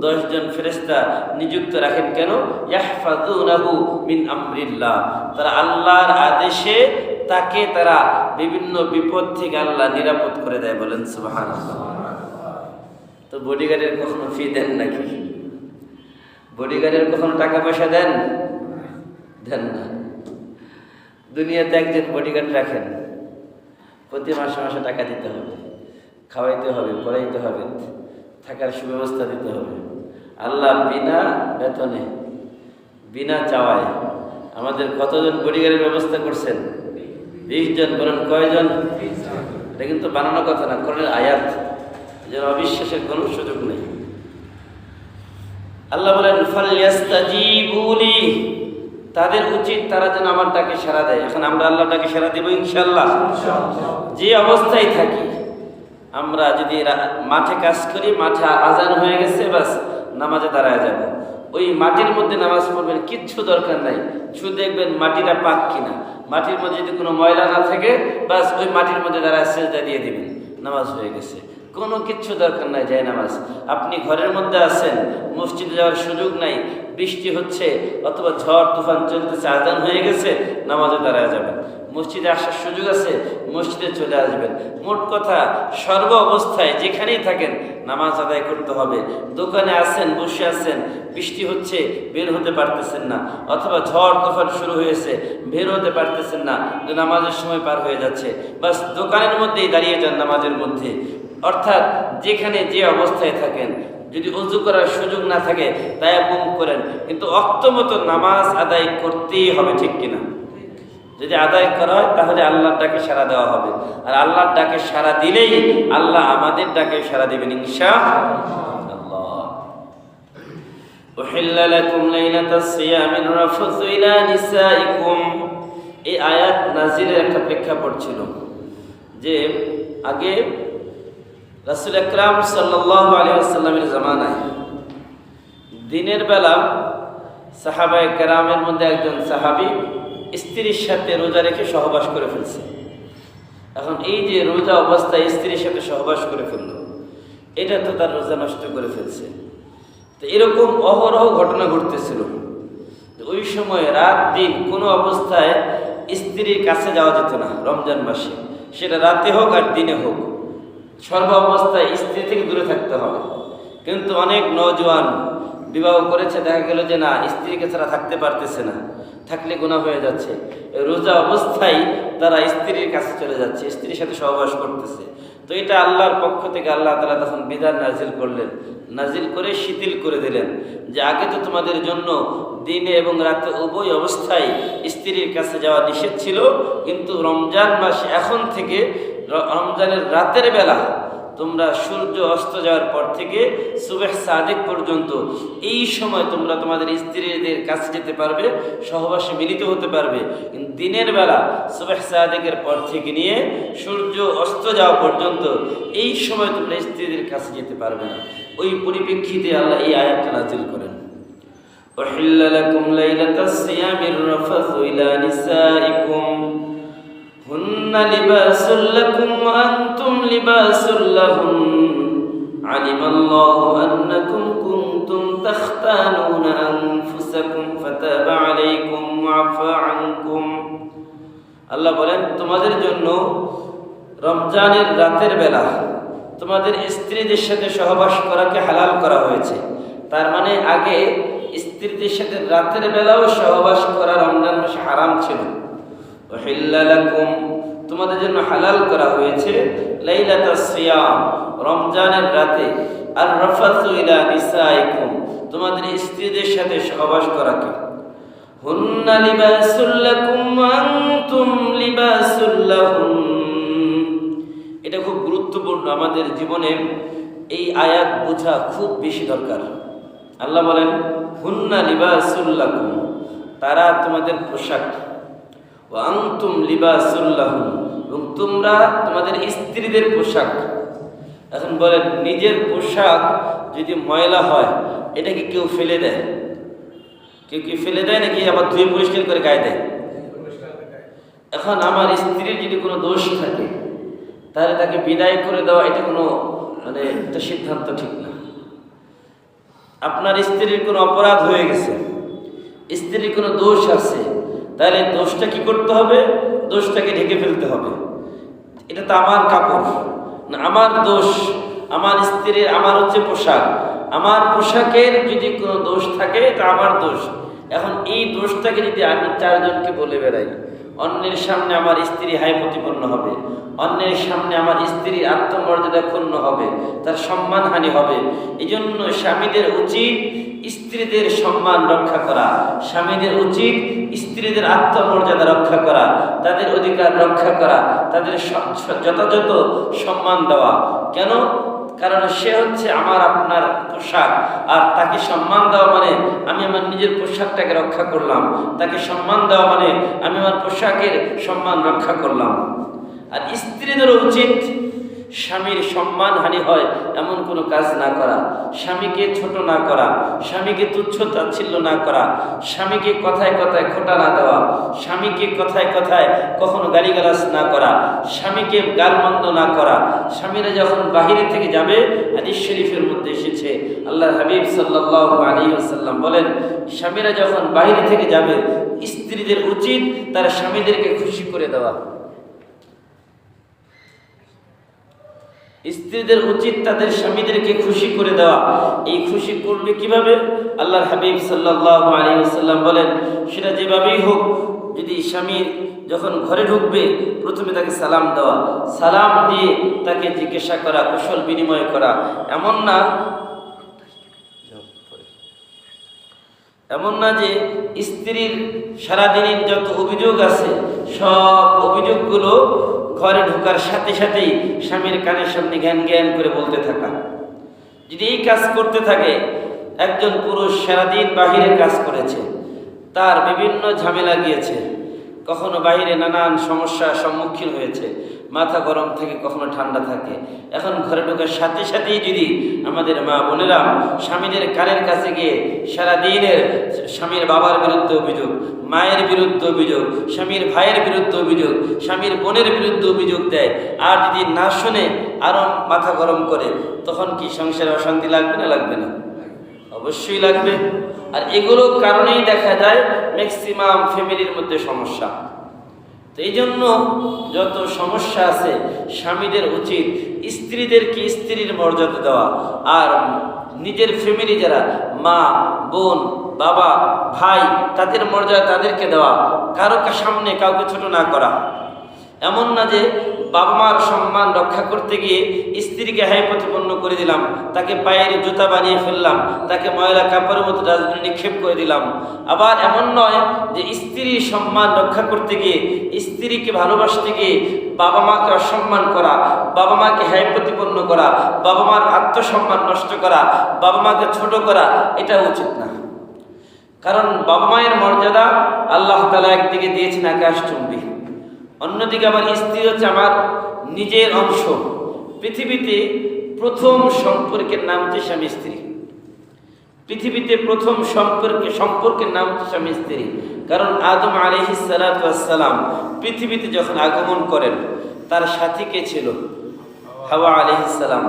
10 জন ফেরেশতা নিযুক্ত রাখেন। কেন? ইয়াহফাযুনাহু মিন আমরিল্লাহ, তারা আল্লাহর আদেশে তাকে তারা বিভিন্ন বিপদ থেকে আল্লাহ নিরাপদ করে দেয়। বলেন সুবহানাল্লাহ। তো বডিগার্ডের কখনো ফি দেন নাকি? বডিগার্ডের কখনো টাকা পয়সা দেন? দেন না। দুনিয়াতে একজন বডিগার্ড রাখেন, প্রতি মাসে মাসে টাকা দিতে হবে, খাওয়াইতে হবে, পড়াইতে হবে, থাকার সুব্যবস্থা দিতে হবে। আল্লাহ বিনা বেতনে বিনা চাওয়ায় আমাদের কতজন বডিগার্ডের ব্যবস্থা করছেন? 20 জন। বলেন কয়জন? এটা কিন্তু বানানো কথা না, কোরআনের আয়াত, যেন অবিশ্বাসের কোনো সুযোগ নেই। আল্লাহ বলেন ফালইস্তাজিবু লি, তাদের উচিত তারা যেন আমার ডাকে সাড়া দেয়। এখন আমরা আল্লাহর ডাকে সাড়া দেব ইনশাআল্লাহ। যে অবস্থায় থাকি, আমরা যদি মাঠে কাজ করি, মাঠে আজান হয়ে গেছে, বাস নামাজে দাঁড়ায় যাব। ওই মাটির মধ্যে নামাজ পড়বেন, কিচ্ছু দরকার নাই, শুধু দেখবেন মাটিটা পাক কিনা। মাটির মধ্যে যদি কোনো ময়লা না থাকে, বাস ওই মাটির মধ্যে দাঁড়ায় সেজদা দিয়ে দিবেন, নামাজ হয়ে গেছে। কোনো কিচ্ছু দরকার নাই যায় নামাজ। আপনি ঘরের মধ্যে আছেন, মসজিদে যাওয়ার সুযোগ নাই, বৃষ্টি হচ্ছে অথবা ঝড় তুফান চলতেছে, আজান হয়ে গেছে, নামাজে দাঁড়ায় যাবেন। মসজিদে আসার সুযোগ আছে, মসজিদে চলে আসবেন। মোট কথা সর্ব অবস্থায় যেখানেই থাকেন নামাজ আদায় করতে হবে। দোকানে আছেন, বসে আছেন, বৃষ্টি হচ্ছে, বের হতে পারতেছেন না, অথবা ঝড় তুফান শুরু হয়েছে, বের হতে পারতেছেন না, নামাজের সময় পার হয়ে যাচ্ছে, বাস দোকানের মধ্যেই দাঁড়িয়ে যান নামাজের মধ্যে। অর্থাৎ যেখানে যে অবস্থায় থাকেন, যদি ওযু করার সুযোগ না থাকে তায়াম্মুম করেন, কিন্তু অক্তমতো নামাজ আদায় করতেই হবে, ঠিক কিনা? যদি আদায় করা হয় তাহলে আল্লাহর ডাকে সাড়া দেওয়া হবে, আর আল্লাহর ডাকে সাড়া দিলেই আল্লাহ আমাদের ডাকে সাড়া দিবেন ইনশাআল্লাহ। উহিল্লা লাকুম লাইলাতাস সিয়ামির রাফাসু ইলা নিসাইকুম। এই আয়াত নাজিলের একটা প্রেক্ষাপট ছিল যে আগে রাসূল আকরাম সাল্লাল্লাহু আলাইহি ওয়াসাল্লামের জামানায় দিনের বেলা সাহাবায়ে কেরামের মধ্যে একজন সাহাবী স্ত্রীর সাথে রোজা রেখে সহবাস করে ফেলছে। এখন এই যে রোজা অবস্থায় স্ত্রীর সাথে সহবাস করে ফেলল, এটা তো তার রোজা নষ্ট করে ফেলছে। তো এরকম অহরহ ঘটনা ঘটতেছিল। ওই সময় রাত দিন কোনো অবস্থায় স্ত্রীর কাছে যাওয়া যেত না রমজান মাসে, সেটা রাতে হোক আর দিনে হোক, সর্ব অবস্থায় স্ত্রী থেকে দূরে থাকতে হবে। কিন্তু অনেক নওজোয়ান বিবাহ করেছে, দেখা গেল যে না, স্ত্রীকে ছাড়া থাকতে পারতেছে না, থাকলে গুনাহ হয়ে যাচ্ছে, রোজা অবস্থায় তারা স্ত্রীর কাছে চলে যাচ্ছে, স্ত্রীর সাথে সহবাস করতেছে। তো এটা আল্লাহর পক্ষ থেকে আল্লাহ তাআলা তখন বিধান নাজিল করলেন, নাজিল করে শিথিল করে দিলেন যে আগে তো তোমাদের জন্য দিনে এবং রাতে উভয় অবস্থায় স্ত্রীর কাছে যাওয়া নিষেধ ছিল, কিন্তু রমজান মাস এখন থেকে রমজানের রাতের বেলা তোমরা সূর্য অস্ত যাওয়ার পর থেকে সুবহ সাদিক পর্যন্ত এই সময় তোমরা তোমাদের স্ত্রীদের কাছে যেতে পারবে, সহবাসে মিলিত হতে পারবে। কিন্তু দিনের বেলা সুবহ সাদিকের পর থেকে নিয়ে সূর্য অস্ত যাওয়া পর্যন্ত এই সময় তোমরা স্ত্রীদের কাছে যেতে পারবে না। ওই পরিপ্রেক্ষিতে আল্লাহ এই আয়াতটা নাযিল করেন, উহিল্লা লাকুম লাইলাতাস সিয়ামির রাফাসু ইলা নিসাইকুম হুন্না লিবাসুল লাকুম ওয়া আনতুম লিবাসুল লাহুন আলিমাল্লাহু আন্নাকুম কুনতুম তাখতানুনা আনফুসাকুম ফাতাবা আলাইকুম ওয়া আফা আনকুম। আল্লাহ বলেন, তোমাদের জন্য রমজানের রাতের বেলা তোমাদের স্ত্রীদের সাথে সহবাস করাকে হালাল করা হয়েছে। তার মানে আগে স্ত্রীদের সাথে রাতের বেলাও সহবাস করা রমজান মাসে হারাম ছিল। উহিল্লা লাকুম, তোমাদের জন্য হালাল করা হয়েছে লাইলাতাস সিয়াম, রমজানের রাতে, আর রাফাসু ইলা নিসাইকুম, তোমাদের স্ত্রীদের সাথে সহবাস করাকে। হুন্না লিবাসুল লাকুম ওয়া আনতুম লিবাসুল লাহুন। এটা খুব গুরুত্বপূর্ণ, আমাদের জীবনে এই আয়াত বোঝা খুব বেশি দরকার। আল্লাহ বলেন, হুন্না লিবাসুল লাকুম, তারা তোমাদের পোশাক, ওয়া আনতুম লিবাসুল লাহুন, এবং তোমরা তোমাদের স্ত্রীদের পোশাক। এখন বলেন, নিজের পোশাক যদি ময়লা হয় এটা কি কেউ ফেলে দেয়? কেউ কি ফেলে দেয় নাকি আবার ধুয়ে পরিষ্কার করে গায়ে দেয়? এখন আমার স্ত্রীর যদি কোনো দোষ থাকে তাহলে তাকে বিদায় করে দেওয়া এটা কোনো এটা সিদ্ধান্ত ঠিক না। আপনার স্ত্রীর কোনো অপরাধ হয়ে গেছে, স্ত্রীর কোনো দোষ আছে, তাহলে দোষটা কি করতে হবে? দোষটাকে ঢেকে ফেলতে হবে। এটা তো আমার কাপড় না, আমার দোষ, আমার স্ত্রীর, আমার হচ্ছে পোশাক, আমার পোশাকের যদি কোনো দোষ থাকে এটা আমার দোষ। এখন এই দোষটাকে যদি আমি চারজনকে বলে বেড়াই, অন্যের সামনে আমার স্ত্রী হাই প্রতিপন্ন হবে, অন্যের সামনে আমার স্ত্রীর আত্মমর্যাদা ক্ষুণ্ণ হবে, তার সম্মানহানি হবে। এই জন্য স্বামীদের উচিত স্ত্রীদের সম্মান রক্ষা করা, স্বামীদের উচিত স্ত্রীদের আত্মমর্যাদা রক্ষা করা, তাদের অধিকার রক্ষা করা, তাদের যথাযথ সম্মান দেওয়া। কেন? কারণ সে হচ্ছে আমার আপনার পোশাক, আর তাকে সম্মান দেওয়া মানে আমি আমার নিজের পোশাকটাকে রক্ষা করলাম, তাকে সম্মান দেওয়া মানে আমি আমার পোশাকের সম্মান রক্ষা করলাম। আর স্ত্রীদের উচিত স্বামীর সম্মানহানি হয় এমন কোনো কাজ না করা, স্বামীকে ছোট না করা, স্বামীকে তুচ্ছ তাচ্ছিল্য না করা, স্বামীকে কথায় কথায় খোঁটা না দেওয়া, স্বামীকে কথায় কথায় কখনো গালিগালাজ না করা, স্বামীকে গালমন্দ না করা। স্বামীরা যখন বাহিরে থেকে যাবে, হাদিস শরীফের মধ্যে এসেছে, আল্লাহর হাবিব সাল্লাল্লাহু আলাইহি ওয়াসাল্লাম বলেন, স্বামীরা যখন বাহিরে থেকে যাবে, স্ত্রীদের উচিত তার স্বামীদেরকে খুশি করে দেওয়া। স্ত্রীদের উচিত তাদের স্বামীদেরকে খুশি করে দেওয়া। এই খুশি করবে কিভাবে? আল্লাহর হাবিব সাল্লাল্লাহু আলাইহি ওয়াসাল্লাম বলেন, সেটা যেভাবেই হোক, যদি স্বামী যখন ঘরে ঢুকবে প্রথমে তাকে সালাম দেওয়া, সালাম দিয়ে তাকে জিজ্ঞাসা করা, কুশল বিনিময় করা। এমন না যে স্ত্রীর সারাদিনের যত অভিযোগ আছে সব অভিযোগগুলো ঘরে ঢোকার সাথে সাথেই স্বামীর কানের সামনে জ্ঞান জ্ঞান করে বলতে থাকা। যদি এই কাজ করতে থাকে, একজন পুরুষ সারাদিন বাহিরে কাজ করেছে, তার বিভিন্ন ঝামেলা গিয়েছে, কখনো বাইরে নানান সমস্যার সম্মুখীন হয়েছে, মাথা গরম থাকে, কখনো ঠান্ডা থাকে। এখন ঘরে ঢোকার সাথে সাথেই যদি আমাদের মা বোনেরা স্বামীদের কানের কাছে গিয়ে সারাদিনের স্বামীর বাবার বিরুদ্ধে অভিযোগ, মায়ের বিরুদ্ধে অভিযোগ, স্বামীর ভাইয়ের বিরুদ্ধে অভিযোগ, স্বামীর বোনের বিরুদ্ধে অভিযোগ দেয়, আর যদি না শুনে আরো মাথা গরম করে, তখন কি সংসারে অশান্তি লাগবে না লাগবে না? অবশ্যই লাগবে। আর এগুলোর কারণেই দেখা যায় ম্যাক্সিমাম ফ্যামিলির মধ্যে সমস্যা। তো এই জন্য যত সমস্যা আছে, স্বামীদের উচিত স্ত্রীদেরকে স্ত্রীর মর্যাদা দেওয়া, আর নিজের ফ্যামিলি যারা মা বোন বাবা ভাই, তাদের মর্যাদা তাদেরকে দেওয়া, কারো সামনে কাউকে ছোট না করা। এমন না যে বাবা মার সম্মান রক্ষা করতে গিয়ে স্ত্রীকে হাই প্রতিপন্ন করে দিলাম, তাকে পায়ের জুতা বানিয়ে ফেললাম, তাকে ময়লা কাপড়ের মতো ডাস্টবিনে নিক্ষেপ করে দিলাম। আবার এমন নয় যে স্ত্রীর সম্মান রক্ষা করতে গিয়ে, স্ত্রীকে ভালোবাসতে গিয়ে বাবা মাকে অসম্মান করা, বাবা মাকে হাই প্রতিপন্ন করা, বাবা মার আত্মসম্মান নষ্ট করা, বাবা মাকে ছোট করা, এটা উচিত না। কারণ বাবা মায়ের মর্যাদা আল্লাহ তাআলা একদিকে দিয়েছেন আকাশচুম্বী, অন্যদিকে আমার স্ত্রী হচ্ছে আমার নিজের অংশ। পৃথিবীতে প্রথম সম্পর্কের নাম হচ্ছে স্বামী স্ত্রী। পৃথিবীতে প্রথম সম্পর্কের নাম হচ্ছে স্বামী স্ত্রী। কারণ আদম আলাইহিস সালাতু ওয়াস সালাম পৃথিবীতে যখন আগমন করেন, তার সাথী কে ছিল? হাওয়া আলাইহিস সালাম।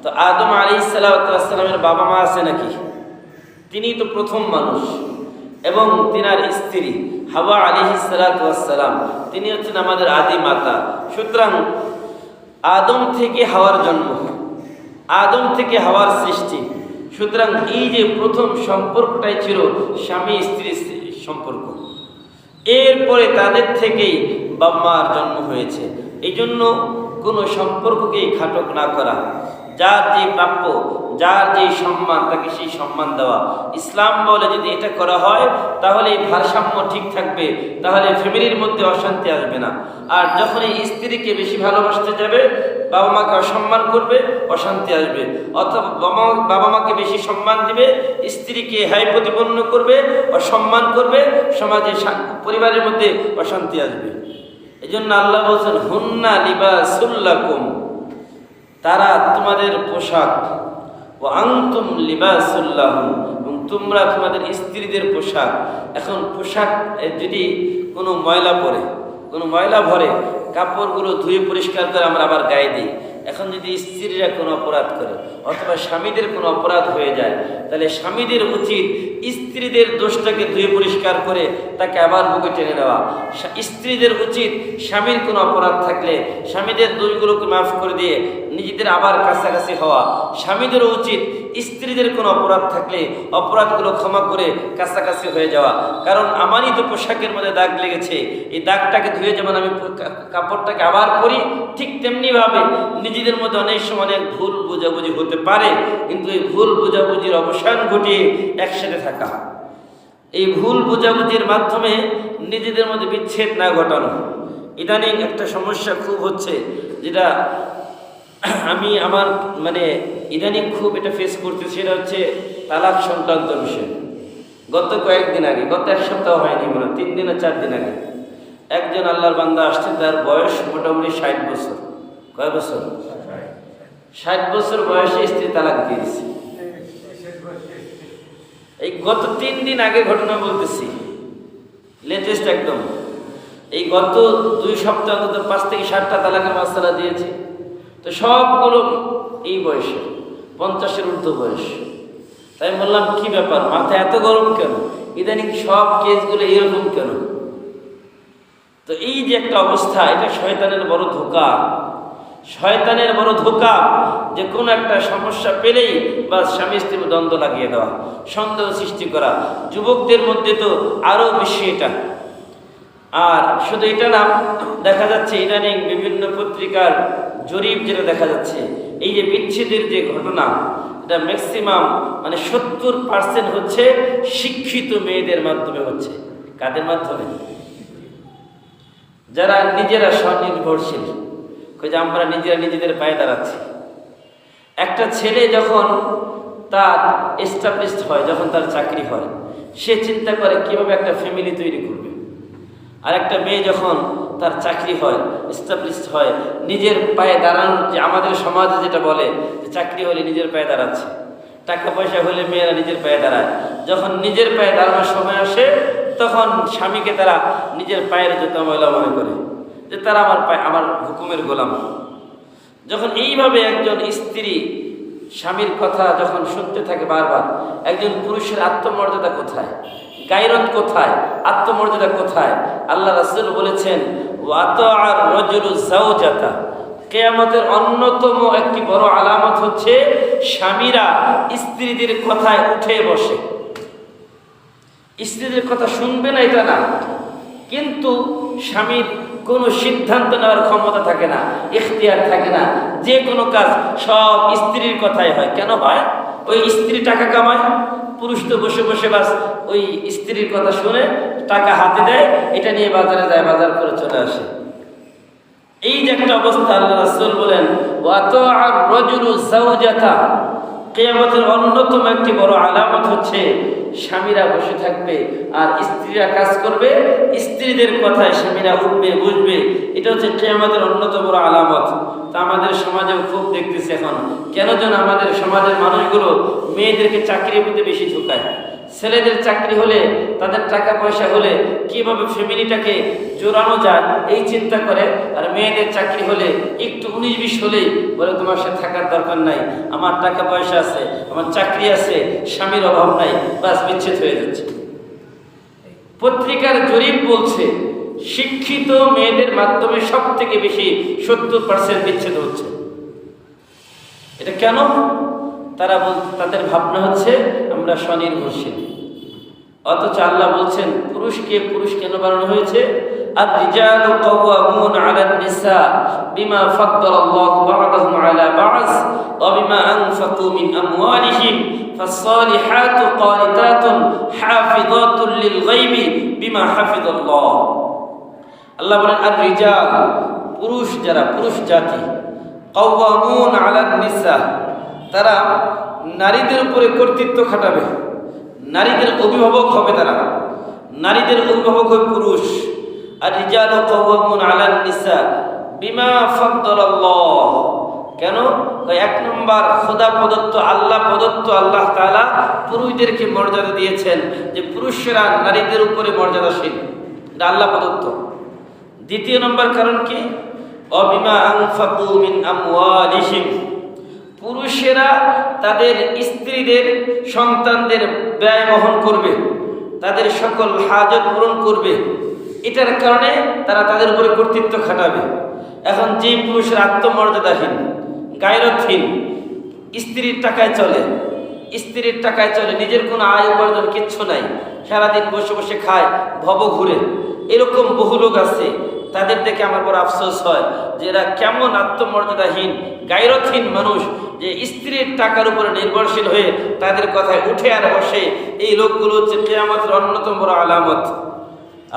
তো আদম আলাইহিস সালাতু ওয়াস সালামের বাবা মা আছে নাকি? তিনি তো প্রথম মানুষ, এবং তিনার স্ত্রী হাওয়া আলাইহিস সালাতু ওয়াস সালাম, তিনি হচ্ছেন আমাদের আদি মাতা। সুতরাং আদম থেকে হাওয়ার জন্ম, আদম থেকে হাওয়ার সৃষ্টি। সুতরাং এই যে প্রথম সম্পর্কটাই ছিল স্বামী স্ত্রীর সম্পর্ক। এরপরে তাদের থেকেই বাবা মার জন্ম হয়েছে। এই জন্য কোনো সম্পর্ককেই খাটক না করা, যার যে প্রাপ্য, যার যে সম্মান, তাকে সেই সম্মান দেওয়া। ইসলাম বলে যদি এটা করা হয়, তাহলে এই ভারসাম্য ঠিক থাকবে, তাহলে ফ্যামিলির মধ্যে অশান্তি আসবে না। আর যখন এই স্ত্রীকে বেশি ভালোবাসতে যাবে, বাবা মাকে অসম্মান করবে, অশান্তি আসবে। অথবা বাবা মাকে বেশি সম্মান দিবে, স্ত্রীকে হাই প্রতিপন্ন করবে, অসম্মান করবে, সমাজে পরিবারের মধ্যে অশান্তি আসবে। এই জন্য আল্লাহ বলছেন, হুন্না লিবাসুল লাকুম, তারা তোমাদের পোশাক, ও আনতুম লিবাসুল লাহুম, এবং তোমরা তোমাদের স্ত্রীদের পোশাক। এখন পোশাক যদি কোনো ময়লা পড়ে, কোনো ময়লা ভরে, কাপড়গুলো ধুয়ে পরিষ্কার করে আমরা আবার গায়ে দিই। এখন যদি স্ত্রীরা কোনো অপরাধ করে অথবা স্বামীদের কোনো অপরাধ হয়ে যায়, তাহলে স্বামীদের উচিত স্ত্রীদের দোষটাকে ধুয়ে পরিষ্কার করে তাকে আবার বুকে টেনে নেওয়া। স্ত্রীদের উচিত স্বামীর কোনো অপরাধ থাকলে স্বামীদের দোষগুলোকে মাফ করে দিয়ে নিজেদের আবার কাছাকাছি হওয়া। স্বামীদেরও উচিত স্ত্রীদের কোনো অপরাধ থাকলে অপরাধগুলো ক্ষমা করে কাছাকাছি হয়ে যাওয়া। কারণ আমারই তো পোশাকের মধ্যে দাগ লেগেছে, এই দাগটাকে ধুয়ে যেমন আমি কাপড়টাকে আবার পরি, ঠিক তেমনিভাবে নিজেদের মধ্যে অনেক সময় অনেক ভুল বোঝাবুঝি হতে পারে, কিন্তু এই ভুল বোঝাবুঝির অবসান ঘটিয়ে একসাথে থাকা, এই ভুল বোঝাবুঝির মাধ্যমে নিজেদের মধ্যে বিচ্ছেদ না ঘটানো। ইদানিং একটা সমস্যা খুব হচ্ছে, যেটা আমি আমার ইদানিং খুব এটা ফেস করতেছি, সেটা হচ্ছে তালাক সংক্রান্ত বিষয়। গত কয়েকদিন আগে, গত এক সপ্তাহ হয়নি, 3 দিন না 4 দিন আগে একজন আল্লাহর বান্দা আসছে, তার বয়স মোটামুটি 60 বছর। কয় বছর? 60 বছর বয়সে স্ত্রী তালাক দিয়ে দিছে। এই গত 3 দিন আগে ঘটনা বলতেছি, লেটেস্ট একদম। এই গত 2 সপ্তাহ অন্তত 5 থেকে 7টা তালাকের মাসআলা দিয়েছে। তো সবগুলো এই বয়সে, 50-এর ঊর্ধ্ব বয়স। তাই বললাম কি ব্যাপার, মাথা এত গরম কেন, ইদানিং সব কেসগুলো এরকম কেন? তো এই যে একটা অবস্থা, এটা শয়তানের বড় ধোঁকা। শয়তানের বড় ধোঁকা যে কোনো একটা সমস্যা পেলেই বা স্বামী স্ত্রীর দ্বন্দ্ব লাগিয়ে দেওয়া, সন্দেহ সৃষ্টি করা। যুবকদের মধ্যে তো আরো বেশি এটা। আর শুধু এটা না, দেখা যাচ্ছে ইদানিং বিভিন্ন পত্রিকার জরিপ যেটা দেখা যাচ্ছে, এই যে বিচ্ছেদের যে ঘটনা, এটা ম্যাক্সিমাম মানে 70% হচ্ছে শিক্ষিত মেয়েদের মাধ্যমে হচ্ছে। কাদের মাধ্যমে? যারা নিজেরা স্বনির্ভরশীল, যে আমরা নিজেরা নিজেদের পায়ে দাঁড়াচ্ছি। একটা ছেলে যখন তার এস্টাবলিশড হয়, যখন তার চাকরি হয়, সে চিন্তা করে কিভাবে একটা ফ্যামিলি তৈরি করবে। আর একটা মেয়ে যখন তার চাকরি হয়, এস্টাবলিশড হয়, নিজের পায়ে দাঁড়ানোর, যে আমাদের সমাজে যেটা বলে যে চাকরি হলে নিজের পায়ে দাঁড়াচ্ছে, টাকা পয়সা হলে মেয়েরা নিজের পায়ে দাঁড়ায়। যখন নিজের পায়ে দাঁড়ানোর সময় আসে, তখন স্বামীকে তারা নিজের পায়ের জুতা ময়লা মনে করে, যে তারা আমার হুকুমের গোলাম। যখন এইভাবে একজন স্ত্রী স্বামীর কথা যখন শুনতে থাকে বারবার, একজন পুরুষের আত্মমর্যাদা কোথায়, গায়রত কোথায়, আত্মমর্যাদা কোথায়? আল্লাহ রাসূল বলেছেন, ওয়াতাআর রাজুলু যাওজাতা, কিয়ামতের অন্যতম একটি বড় আলামত হচ্ছে স্বামীরা স্ত্রীদের কথায় উঠে বসে। স্ত্রীদের কথা শুনবে না এটা না, কিন্তু স্বামীর কোনো সিদ্ধান্ত নেওয়ার ক্ষমতা থাকে না, ইখতিয়ার থাকে না। যে কোনো কাজ সব স্ত্রীর কথাই হয়। কেন হয়? ওই স্ত্রী টাকা কামায়, পুরুষ তো বসে বসে বাস ওই স্ত্রীর কথা শুনে টাকা হাতে দেয়, এটা নিয়ে বাজারে যায়, বাজার করে চলে আসে। এই যে একটা অবস্থা, আল্লাহ রাসূল বলেন, ওয়াতাআর রাজুলু যাওজাতা, কিয়ামতের অন্যতম একটি বড় আলামত হচ্ছে স্বামীরা বসে থাকবে আর স্ত্রীরা কাজ করবে, স্ত্রীদের কথায় স্বামীরা উঠবে বসবে। এটা হচ্ছে কিয়ামতের অন্যতম বড় আলামত। তা আমাদের সমাজেও খুব দেখতেছি এখন, কেন যেন আমাদের সমাজের মানুষগুলো মেয়েদেরকে চাকরির প্রতি বেশি ঝুঁকায়। ছেলেদের চাকরি হলে, তাদের টাকা পয়সা হলে কিভাবে ফ্যামিলিটাকে জোরানো যায় এই চিন্তা করে, আর মেয়েদের চাকরি হলে একটু 19-20 হলেই বলে তোমার সাথে থাকার দরকার নাই, আমার টাকা পয়সা আছে, আমার চাকরি আছে, স্বামীর অভাব নাই, বাস বিচ্ছেদ হয়ে যাচ্ছে। পত্রিকার জরিপ বলছে শিক্ষিত মেয়েদের মাধ্যমে সব থেকে বেশি 70% বিচ্ছেদ হচ্ছে। এটা কেন? তাদের ভাবনা হচ্ছে আমরা স্বনির্ভরশীল। অথচ আল্লাহ বলছেন পুরুষ কেন বানানো হয়েছে? আর-রিজালু কাওয়ামুন আলান নিসা বিমা ফাদ্দালাল্লাহু বা'দাহুম আলা বা'দ ওয়া বিমা আনফাকু মিন আমওয়ালিহিম ফাস-সালিহাতু কানিতাতুন হাফিযাতুন লিল গায়বি বিমা হাফিযাল্লাহ। আল্লাহ বলেন আর-রিজাল, যারা পুরুষ জাতি, কাওয়ামুন আলান নিসা, তারা নারীদের উপরে কর্তৃত্ব খাটাবে, নারীদের অভিভাবক হবে। তারা নারীদের অভিভাবক হবে পুরুষ। আর রিজালু কাওয়ামুন আলান নিসা বিমা ফাদ্দালাল্লাহ। কেন? এক নম্বর, খোদা প্রদত্ত, আল্লাহ প্রদত্ত, আল্লাহ তাআলা পুরুষদেরকে মর্যাদা দিয়েছেন যে পুরুষরা নারীদের উপরে মর্যাদাশীল, এটা আল্লাহ প্রদত্ত। দ্বিতীয় নম্বর কারণ কি? বিমা আনফাকু মিন আমওয়ালিহিম, পুরুষেরা তাদের স্ত্রীদের, সন্তানদের ব্যয় বহন করবে, তাদের সকল হাজত পূরণ করবে। এটার কারণে তারা তাদের উপরে কর্তৃত্ব খাটাবে। এখন যে পুরুষের আত্মমর্যাদাহীন, গায়রতহীন, স্ত্রীর টাকায় চলে, নিজের কোনো আয় উপার্জন কিচ্ছু নাই, সারাদিন বসে বসে খায়, ভব ঘুরে, এরকম বহু লোক আছে। তাদের দেখে আমার বড় আফসোস হয় যে এরা কেমন আত্মমর্যাদাহীন, গায়রতহীন মানুষ, যে স্ত্রীর টাকার উপরে নির্ভরশীল হয়ে তাদের কথায় উঠে আর বসে। এই লোকগুলো হচ্ছে কিয়ামতের অন্যতম বড় আলামত।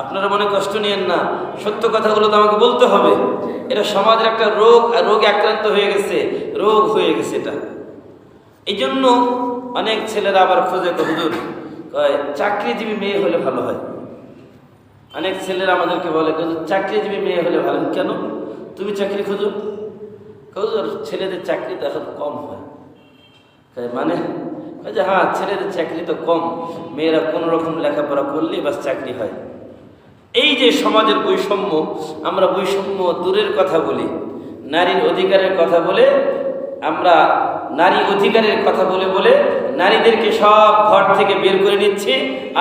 আপনারা মনে কষ্ট নিয়েন না, সত্য কথাগুলো তো আমাকে বলতে হবে। এটা সমাজের একটা রোগে আক্রান্ত হয়ে গেছে, রোগ হয়ে গেছে এটা। এই জন্য অনেক ছেলেরা আবার খোঁজে, হুজুর চাকরিজীবী মেয়ে হলে ভালো হয়। অনেক ছেলেরা আমাদেরকে বলে চাকরিজীবী মেয়ে হলে ভালো। কেন? তুমি চাকরি খোঁজো? হুজুর ছেলেদের চাকরি তো এখন কম হয়। মানে যে হ্যাঁ, ছেলেদের চাকরি তো কম, মেয়েরা কোনো রকম লেখাপড়া করলেই বাস চাকরি হয়। এই যে সমাজের বৈষম্য, আমরা বৈষম্য দূরের কথা বলি, নারীর অধিকারের কথা বলে, আমরা নারী অধিকারের কথা বলে বলে নারীদেরকে সব ঘর থেকে বের করে নিচ্ছি,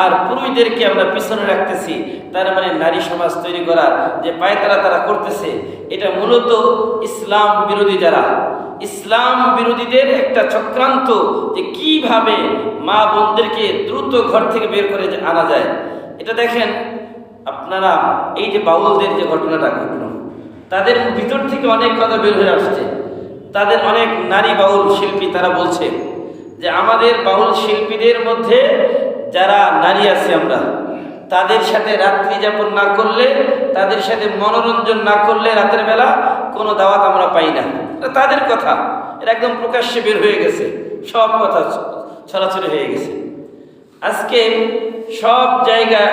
আর পুরুষদেরকে আমরা পিছনে রাখতেছি। তার মানে নারী সমাজ তৈরি করার যে পায়তারা তারা করতেছে, এটা মূলত ইসলাম বিরোধী যারা, ইসলাম বিরোধীদের একটা চক্রান্ত, যে কিভাবে মা বোনদেরকে দ্রুত ঘর থেকে বের করে আনা যায়। এটা দেখেন আপনারা, এই যে বাউলদের যে ঘটনাটা ঘটলো, তাদের ভিতর থেকে অনেক কথা বের হয়ে আসছে। তাদের অনেক নারী বাউল শিল্পী তারা বলছে যে আমাদের বাউল শিল্পীদের মধ্যে যারা নারী আছে, আমরা তাদের সাথে রাত্রি যাপন না করলে, তাদের সাথে মনোরঞ্জন না করলে রাতের বেলা কোনো দাওয়াত আমরা পাই না। তাদের কথা এটা একদম প্রকাশ্যে বের হয়ে গেছে, সব কথা ছড়াছড়ি হয়ে গেছে। আজকে সব জায়গায়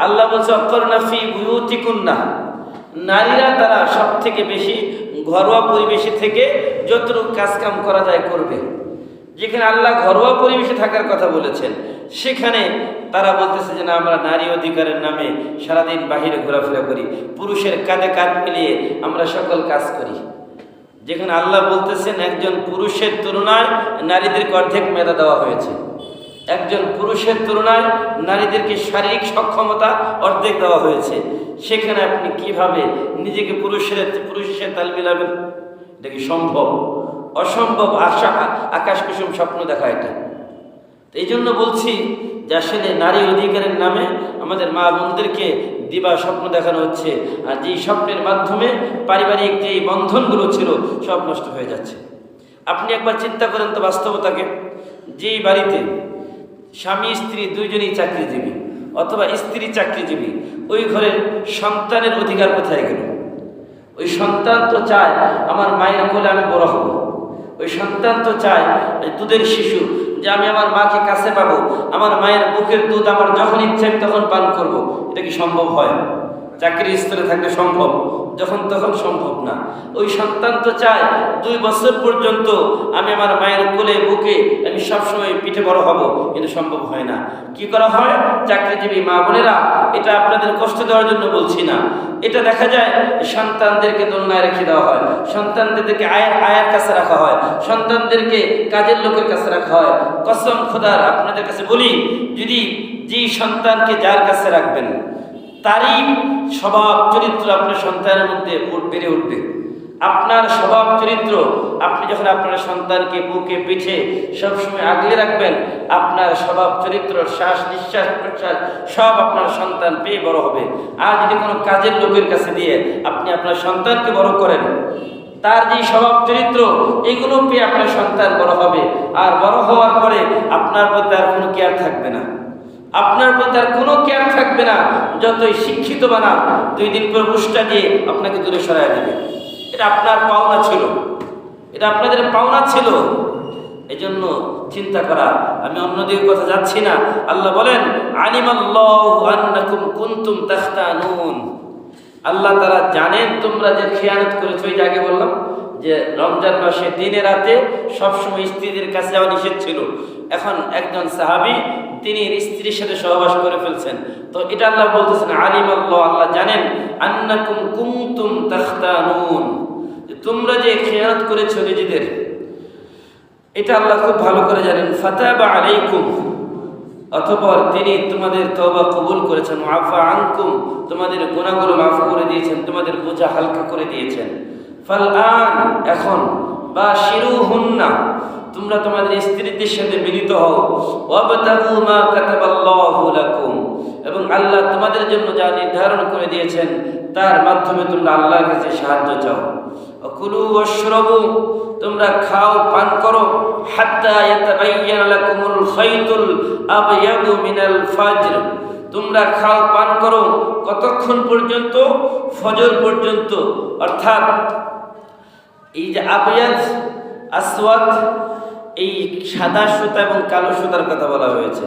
আল্লাহ বলছে অকরনা ফি বুয়ুতিকুন্না, নারীরা তারা সব থেকে বেশি ঘরোয়া পরিবেশে থেকে যতটুকু কাজকাম করা যায় করবে। যেখানে আল্লাহ ঘরোয়া পরিবেশে থাকার কথা বলেছেন, সেখানে তারা বলতেছে যে না, আমরা নারী অধিকারের নামে সারাদিন বাহিরে ঘোরাফেরা করি, পুরুষের কাঁধে কাঁধ মিলিয়ে আমরা সকল কাজ করি। যেখানে আল্লাহ বলতেছেন একজন পুরুষের তুলনায় নারীদেরকে অর্ধেক মেধা দেওয়া হয়েছে, একজন পুরুষের তুলনায় নারীদেরকে শারীরিক সক্ষমতা অর্ধেক দেওয়া হয়েছে, সেখানে আপনি কিভাবে নিজেকে পুরুষের তাল মিলাবেন? এটা কি সম্ভব? অসম্ভব। আকাশ কুসুম স্বপ্ন দেখা এটা। এই জন্য বলছি যে আসলে নারী অধিকারের নামে আমাদের মা বোনদেরকে দিবা স্বপ্ন দেখানো হচ্ছে, আর যেই স্বপ্নের মাধ্যমে পারিবারিক যে বন্ধনগুলো ছিল সব নষ্ট হয়ে যাচ্ছে। আপনি একবার চিন্তা করেন তো বাস্তবতাকে, যেই বাড়িতে স্বামী স্ত্রী দুইজনই চাকরিজীবী অথবা স্ত্রী চাকরিজীবী, ওই ঘরের সন্তানের অধিকার কোথায় গেল? ওই সন্তান তো চায় আমার মায়ের কোলে আমি বড় হব, ওই সন্তান তো চায় দুধের শিশু যে আমি আমার মাকে কাছে পাবো, আমার মায়ের বুকের দুধ আমার যখন ইচ্ছে আমি তখন পান করব। এটা কি সম্ভব হয়? চাকরির স্তরে থাকলে সম্ভব, যখন তখন সম্ভব না। ওই সন্তান তো চায় 2 বছর পর্যন্ত আমি আমার মায়ের কোলে বুকে আমি সবসময় পিঠে বড় হব, কিন্তু সম্ভব হয় না। কি করা হয়? চাকরিজীবী মা বোনেরা, এটা আপনাদের কষ্ট দেওয়ার জন্য বলছি না, এটা দেখা যায় সন্তানদেরকে দোলনায় রেখে দেওয়া হয়, সন্তানদেরকে আয়ের কাছে রাখা হয়, সন্তানদেরকে কাজের লোকের কাছে রাখা হয়। কসম খোদার আপনাদের কাছে বলি, যদি যে সন্তানকে যার কাছে রাখবেন তারই স্বভাব চরিত্র আপনার সন্তানের মধ্যে বেড়ে উঠবে। আপনার স্বভাব চরিত্র আপনি যখন আপনার সন্তানকে বুকে পিঠে সবসময় আগলে রাখবেন, আপনার স্বভাব চরিত্র, শ্বাস নিঃশ্বাস প্রশ্বাস সব আপনার সন্তান পেয়ে বড় হবে। আর যদি কোনো কাজের লোকের কাছে দিয়ে আপনি আপনার সন্তানকে বড় করেন, তার যে স্বভাব চরিত্র এগুলো পেয়ে আপনার সন্তান বড় হবে, আর বড় হওয়ার পরে আপনার প্রতি আর কোনো কেয়ার থাকবে না, আপনার প্রতি আর কোনো কেয়ার থাকবে না। যতই শিক্ষিত বানান, 2 দিন পর উষ্টা দিয়ে আপনাকে দূরে সরাই দেবে। এটা আপনার পাওনা ছিল, এটা আপনাদের পাওনা ছিল। এজন্য চিন্তা করা। আমি অন্যদিকে কথা যাচ্ছি না। আল্লাহ বলেন আলিমাল্লাহু আন্নাকুম কুনতুম তাখতানুন, আল্লাহ তাআলা জানেন তোমরা যে খেয়ানত করেছো। এই যে আগে বললাম যে রমজান মাসে দিনে রাতে সবসময় স্ত্রীদের কাছে যাওয়া নিষেধ ছিল। এখন একজন সাহাবী তিনি স্ত্রীর সাথে সহবাস করে ফেলছেন, তো এটা আল্লাহ বলতেছেন আলিমাল্লাহ, আল্লাহ জানেন আন্নাকুম কুনতুম তাখতানুন, তোমরা যে খেয়ানত করেছো নিজেদের, এটা আল্লাহ খুব ভালো করে জানেন। ফাতাবা আলাইকুম, অতঃপর তিনি তোমাদের তওবা কবুল করেছেন। আফা আনকুম, তোমাদের গুনাহগুলো মাফ করে দিয়েছেন, তোমাদের বোঝা হালকা করে দিয়েছেন। ফালআন, এখন বাশিরুহুন্না, তোমরা তোমাদের স্ত্রীদের সাথে মিলিত হও। ওয়াবতাগু মা কাতাবাল্লাহু লাকুম, এবং আল্লাহ তোমাদের জন্য যা নির্ধারণ করে দিয়েছেন তার মাধ্যমে তোমরা আল্লাহর কাছে সাহায্য চাও। কুলু ওয়াশরাবু, তোমরা খাও পান করো। হাত্তা ইয়াতাবায়্যানা লাকুমুল খাইতুল আবয়াদু মিনাল ফাজর, তোমরা খাও পান করো কতক্ষণ পর্যন্ত? ফজর পর্যন্ত। অর্থাৎ এই যে আবয়াদ আসওয়াদ, এই সাদা সুতা এবং কালো সুতার কথা বলা হয়েছে।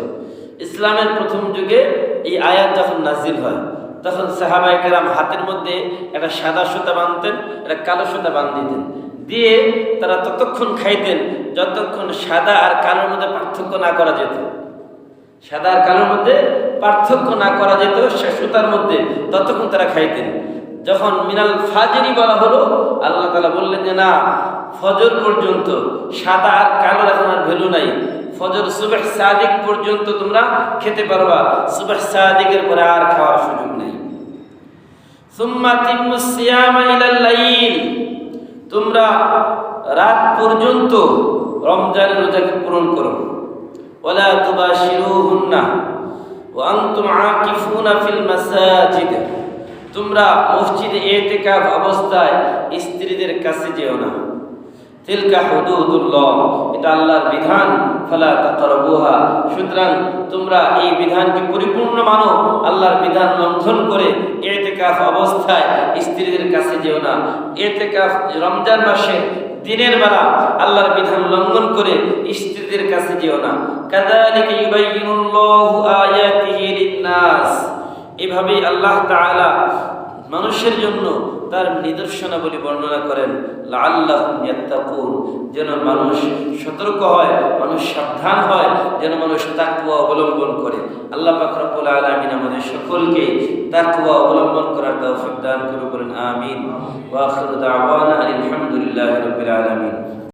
ইসলামের প্রথম যুগে এই আয়াত যখন নাজিল হয়, তখন সাহাবায়ে কেরাম হাতের মধ্যে একটা সাদা সুতা বাঁধতেন, একটা কালো সুতা বাঁধ দিতেন, দিয়ে তারা ততক্ষণ খাইতেন যতক্ষণ সাদা আর কালোর মধ্যে পার্থক্য না করা যেত। সাদা আর কালোর মধ্যে পার্থক্য না করা যেত সে সুতার মধ্যে, ততক্ষণ তারা খাইতেন। যখন মিনাল ফাজরি বলা হলো, আল্লাহ তাআলা বললেন যে না, ফজর পর্যন্ত সাদা আর কালোর এখন আর ভ্যালু নাই, ফজর সুবহ সাদিক পর্যন্ত তোমরা খেতে পারবা, সুবহ সাদিকের পরে আর খাওয়ার সুযোগ নেই। সুম্মা তিম্মুস সিয়ামা ইলাল লাইল, তোমরা রাত পর্যন্ত রমজানের রোজাকে পূরণ করো। ওয়ালা তুবাশিরুহুন্না ওয়া আনতুম আকিফুনা ফিল মাসাজিদ, তোমরা মসজিদে ইতিকাফ অবস্থায় স্ত্রীদের কাছে যেও না। তিলকা হুদুদুল্লাহ, এটা আল্লাহর বিধান, ফালা তাকরাবুহা, সুতরাং তোমরা এই বিধানকে পরিপূর্ণ মানো। আল্লাহর বিধান লঙ্ঘন করে ইতিকাফ অবস্থায় স্ত্রীদের কাছে যেও না। ইতিকাফ রমজান মাসে দিনের বেলা আল্লাহর বিধান লঙ্ঘন করে স্ত্রীদের কাছে যেও না। কাযালিকা ইউবাইয়িনুল্লাহু আয়াতিহি লিন-নাস, এভাবেই আল্লাহ তাআলা মানুষের জন্য তার নিদর্শনাবলী বর্ণনা করেন। লাআল্লাহুম ইয়াত্তাকুন, যেন মানুষ সতর্ক হয়, মানুষ সাবধান হয়, যেন মানুষ তাকওয়া অবলম্বন করে। আল্লাহ পাক রব্বুল আলামিন আমাদের সকলকে তাকওয়া অবলম্বন করার তৌফিক দান করুন, আমিন। ওয়া আখিরু দাওয়ানা আলহামদুলিল্লাহি রাব্বিল আলামিন।